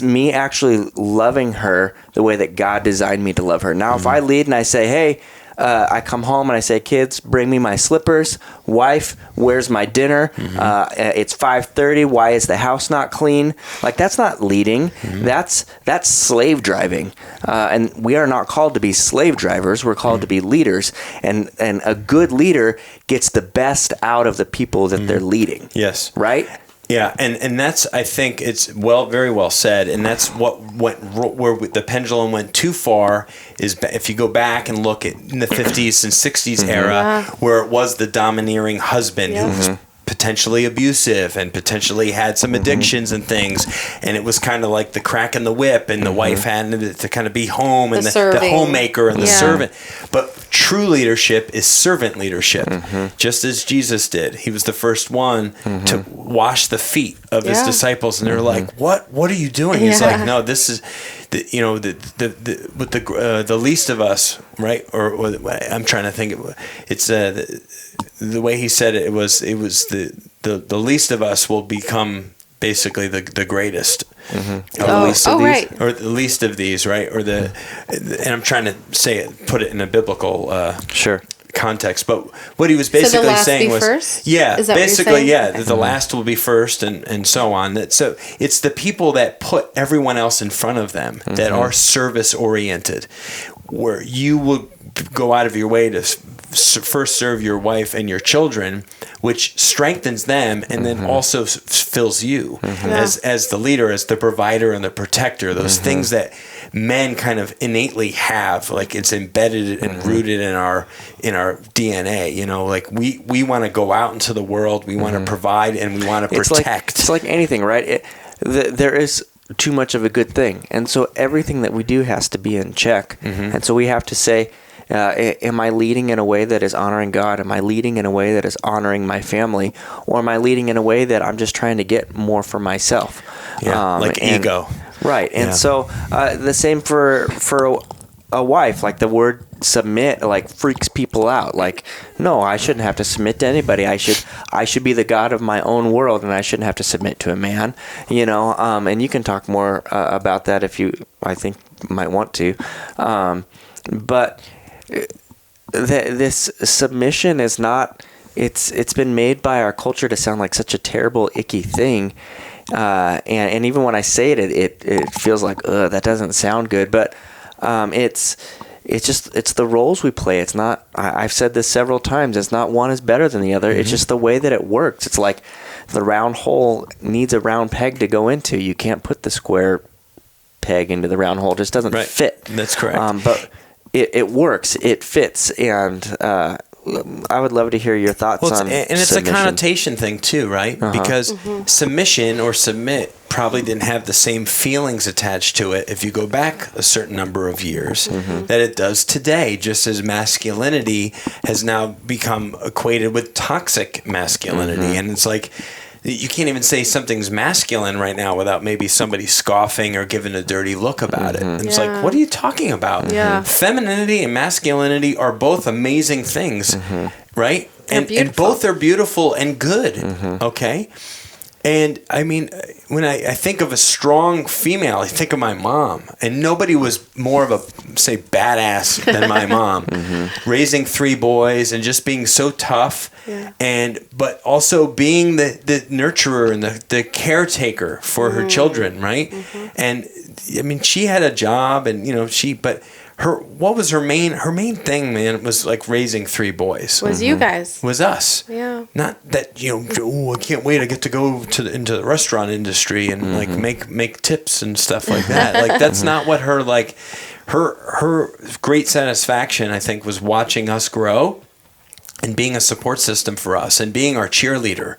me actually loving her the way that God designed me to love her. Now, if I lead and I say, hey, I come home and I say, kids, bring me my slippers. Wife, where's my dinner? It's 5:30. Why is the house not clean? Like, that's not leading. That's slave driving. And we are not called to be slave drivers. We're called to be leaders. And a good leader gets the best out of the people that they're leading. Yes. Right? Yeah, and that's, I think it's very well said, and that's what went where the pendulum went too far is if you go back and look at in the 50s and 60s era, where it was the domineering husband who was potentially abusive and potentially had some addictions and things, and it was kind of like the crack in the whip, and the wife had to kind of be home, and the homemaker and the servant. But true leadership is servant leadership, just as Jesus did. He was the first one to wash the feet of his disciples, and they're like, "What are you doing?" He's like, "No, this is, the least of us, right?" Or I'm trying to think. It's the way he said it. It was the least of us will become basically the greatest. The least of these, right. or the least of these, right? Or and I'm trying to put it in a biblical context, but what he was basically saying was, first? yeah, Is that basically, what you're saying? that the last will be first, and so on. So it's the people that put everyone else in front of them that are service oriented, where you will go out of your way to first serve your wife and your children, which strengthens them and then also fills you as the leader, as the provider and the protector. Those things that men kind of innately have, like it's embedded and rooted in our DNA. You know, like we want to go out into the world, we want to provide, and we want to protect. It's like anything, right? There is too much of a good thing, and so everything that we do has to be in check. And so we have to say, am I leading in a way that is honoring God? Am I leading in a way that is honoring my family? Or am I leading in a way that I'm just trying to get more for myself? Ego. Right. And so the same for a wife. Like the word submit, like freaks people out. Like, no, I shouldn't have to submit to anybody. I should be the God of my own world, and I shouldn't have to submit to a man. You know, and you can talk more about that if you, I think, might want to. But this submission is not, it's been made by our culture to sound like such a terrible, icky thing. And even when I say it, it feels like, that doesn't sound good. But it's the roles we play. It's not, I've said this several times, it's not one is better than the other. It's just the way that it works. It's like the round hole needs a round peg to go into. You can't put the square peg into the round hole. It just doesn't fit. That's correct. But it works, it fits, and I would love to hear your thoughts on and it's submission. a connotation thing too, right? Because submission or submit probably didn't have the same feelings attached to it if you go back a certain number of years that it does today, just as masculinity has now become equated with toxic masculinity. And it's like, you can't even say something's masculine right now without maybe somebody scoffing or giving a dirty look about it. And it's like, what are you talking about? Femininity and masculinity are both amazing things, right? And both are beautiful and good, okay? And I mean, when I think of a strong female, I think of my mom. And nobody was more of a, say, badass than my mom. Raising 3 boys and just being so tough. But also being the nurturer and the caretaker for her children, right? And I mean, she had a job, and what was her main thing, man, was like raising 3 boys. Was you guys. Was us. Yeah. Not that, I can't wait, I get to go into the restaurant industry and like make tips and stuff like that. Like that's not what her great satisfaction, I think, was watching us grow and being a support system for us and being our cheerleader.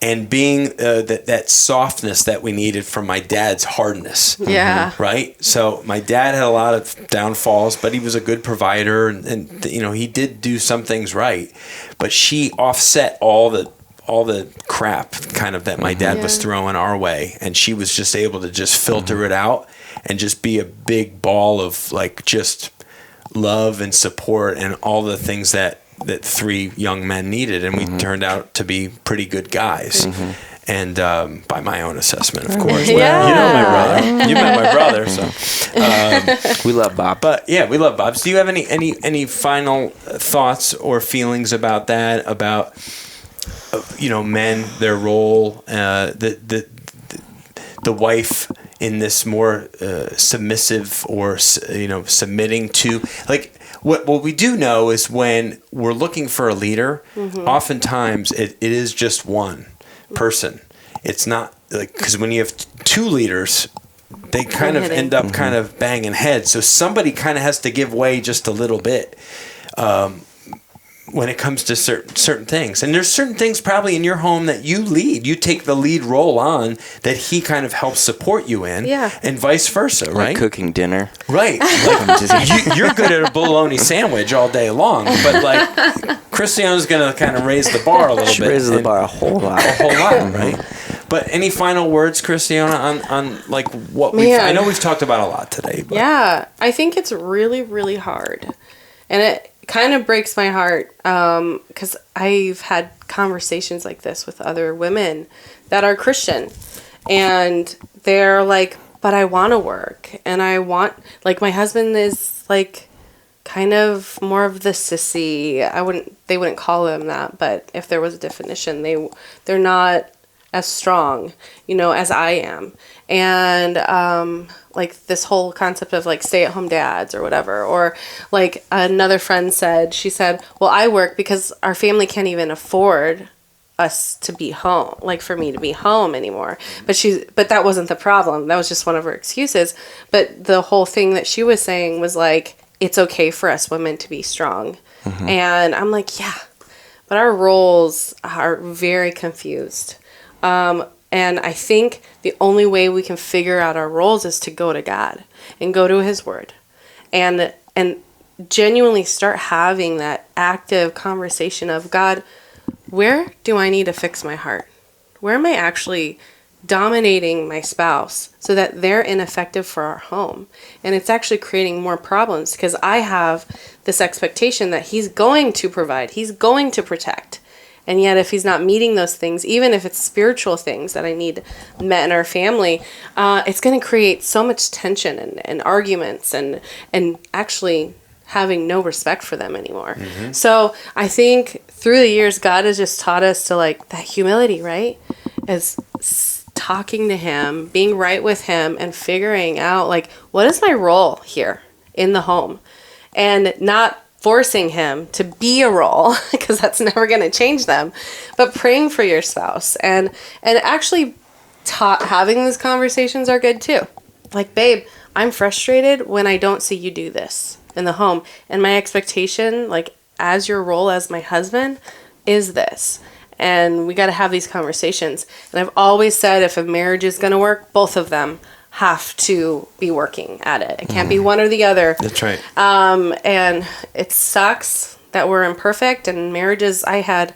And being that softness that we needed from my dad's hardness. Yeah. Right? So my dad had a lot of downfalls, but he was a good provider. And he did do some things right. But she offset all the crap kind of that my dad was throwing our way. And she was just able to just filter it out and just be a big ball of like just love and support and all the things that 3 young men needed, and we turned out to be pretty good guys. And by my own assessment, of course. Well, you know my brother. You met my brother, so we love Bob. But yeah, we love Bob. So do you have any final thoughts or feelings about that? About men, their role, the wife in this more submissive or submitting to, like. What we do know is when we're looking for a leader, oftentimes it is just one person. It's not like, because when you have 2 leaders, they kind of end up kind of banging heads. So somebody kind of has to give way just a little bit. when it comes to certain things. And there's certain things probably in your home that you lead. You take the lead role on that he kind of helps support you in. Yeah. And vice versa, right? Like cooking dinner. Right. Like, you're good at a bologna sandwich all day long, but like Cairistiana's going to kind of raise the bar a little She bit. raises the bar a whole lot. Right? But any final words, Cairistiona, on like what I know we've talked about a lot today. But. Yeah, I think it's really, really hard. And it kind of breaks my heart because I've had conversations like this with other women that are Christian. And they're like, but I want to work. And I want, like, my husband is like kind of more of the sissy. They wouldn't call him that, but if there was a definition, they're not as strong, as I am. And like this whole concept of like stay-at-home dads or whatever. Or like another friend she said, well, I work because our family can't even afford us to be home, like for me to be home anymore. But that wasn't the problem. That was just one of her excuses. But the whole thing that she was saying was like, it's okay for us women to be strong. Mm-hmm. And I'm like, yeah, but our roles are very confused. And I think the only way we can figure out our roles is to go to God and go to his word and genuinely start having that active conversation of, God, where do I need to fix my heart? Where am I actually dominating my spouse so that they're ineffective for our home? And it's actually creating more problems because I have this expectation that he's going to provide, he's going to protect. And yet if he's not meeting those things, even if it's spiritual things that I need met in our family, it's going to create so much tension and arguments and actually having no respect for them anymore. Mm-hmm. So I think through the years, God has just taught us to like that humility, right? Is talking to him, being right with him and figuring out like, what is my role here in the home? And not forcing him to be a role because that's never going to change them, but praying for your spouse and actually having these conversations are good too. Like, babe, I'm frustrated when I don't see you do this in the home. And my expectation, like as your role as my husband, is this. And we got to have these conversations. And I've always said if a marriage is going to work, both of them have to be working at it. It can't be one or the other. That's right. And it sucks that we're imperfect. And marriages, I had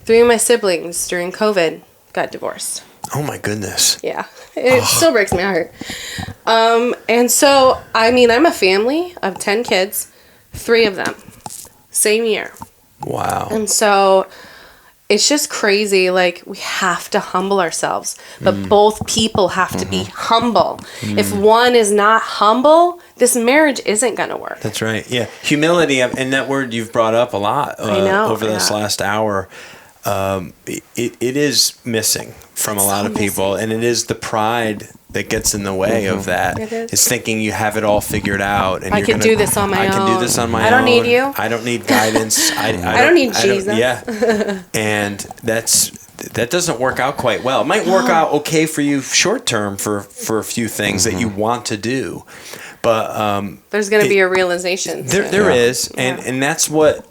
3 of my siblings during COVID got divorced. Oh my goodness. Yeah. It still breaks my heart. And so, I mean, I'm a family of 10 kids, 3 of them, same year. Wow. And so it's just crazy. Like, we have to humble ourselves, but both people have to be humble. If one is not humble, this marriage isn't going to work. That's right. Yeah. Humility, and that word you've brought up a lot over this last hour. It is missing from a lot of people, and it is the pride that gets in the way of that. It's thinking you have it all figured out, and I can do this on my own. I can do this on my own. I don't need you. I don't need guidance. I don't need Jesus. Yeah, and that doesn't work out quite well. It might work out okay for you short term for a few things that you want to do, but there's going to be a realization. There is, and that's what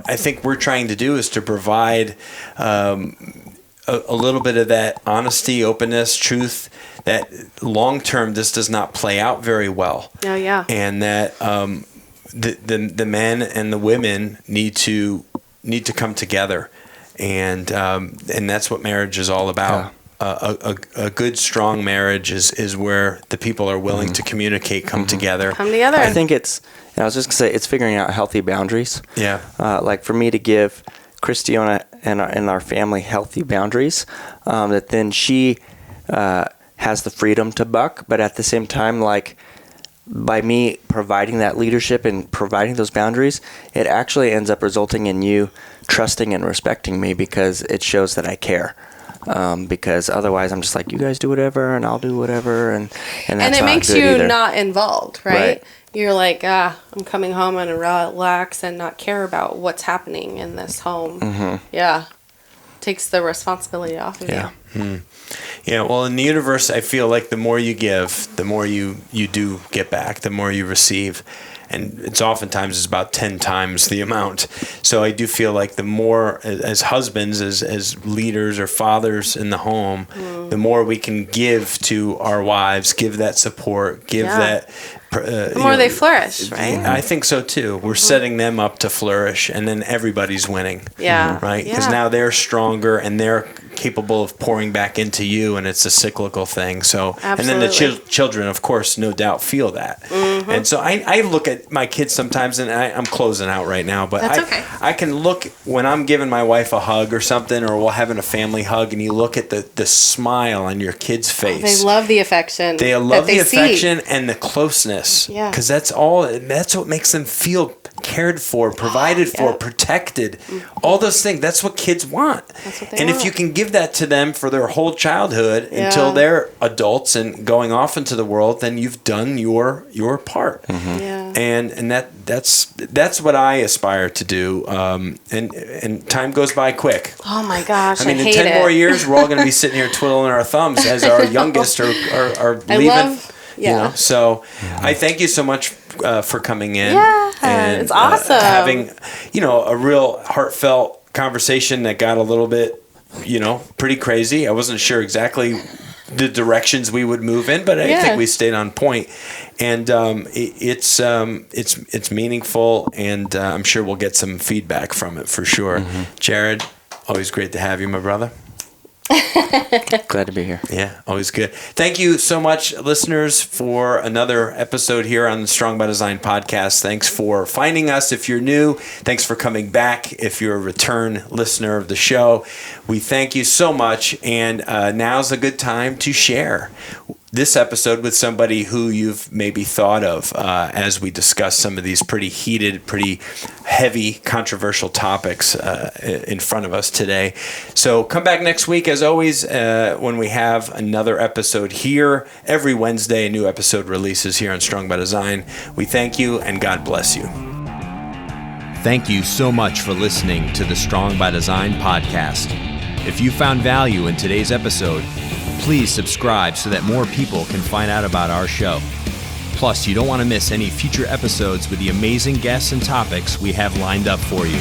I think we're trying to do is to provide a little bit of that honesty, openness, truth, that long term this does not play out very well. Oh, yeah. And that the men and the women need to come together. And that's what marriage is all about. Yeah. A good, strong marriage is where the people are willing to communicate, come together. I think I was just going to say, it's figuring out healthy boundaries. Yeah. Like for me to give Cairistiona and our family healthy boundaries, that then she has the freedom to buck, but at the same time, like by me providing that leadership and providing those boundaries, it actually ends up resulting in you trusting and respecting me because it shows that I care. Because otherwise I'm just like, you guys do whatever and I'll do whatever, and that's it not makes good you either. not involved, right? You're like, I'm coming home and relax and not care about what's happening in this home. Yeah, takes the responsibility off of you. Yeah, well, in the universe, I feel like the more you give, the more you do get back, the more you receive. And it's oftentimes about 10 times the amount. So I do feel like the more, as husbands, as leaders or fathers in the home, the more we can give to our wives, give that support, give that... the more they flourish, right? I think so too. We're setting them up to flourish, and then everybody's winning. Yeah. Right? Because now they're stronger and they're capable of pouring back into you, and it's a cyclical thing. So, and then the children, of course, no doubt feel that. And so I look at my kids sometimes, and I'm closing out right now, but I can look when I'm giving my wife a hug or something, or we're having a family hug, and you look at the smile on your kid's face. They love the affection. They love the affection and the closeness. Yeah. Because that's what makes them feel cared for, provided for, protected, all those things. That's what kids want. That's what they want. If you can give that to them for their whole childhood until they're adults and going off into the world, then you've done your part. Yeah. And that's what I aspire to do. And time goes by quick. Oh my gosh, I mean, in 10 more years, we're all going to be sitting here twiddling our thumbs as our youngest are leaving. You know, so I thank you so much for coming in. Yeah, and, it's awesome. Having, a real heartfelt conversation that got a little bit, pretty crazy. I wasn't sure exactly the directions we would move in, but I think we stayed on point. And it's meaningful, and I'm sure we'll get some feedback from it for sure. Jared, always great to have you, my brother. Glad to be here. Yeah, always good. Thank you so much, listeners, for another episode here on the Strong by Design podcast. Thanks for finding us if you're new. Thanks for coming back if you're a return listener of the show. We thank you so much, and now's a good time to share this episode with somebody who you've maybe thought of as we discuss some of these pretty heated, pretty heavy, controversial topics in front of us today. So come back next week, as always, when we have another episode here. Every Wednesday, a new episode releases here on Strong by Design. We thank you, and God bless you. Thank you so much for listening to the Strong by Design podcast. If you found value in today's episode, please subscribe so that more people can find out about our show. Plus, you don't want to miss any future episodes with the amazing guests and topics we have lined up for you.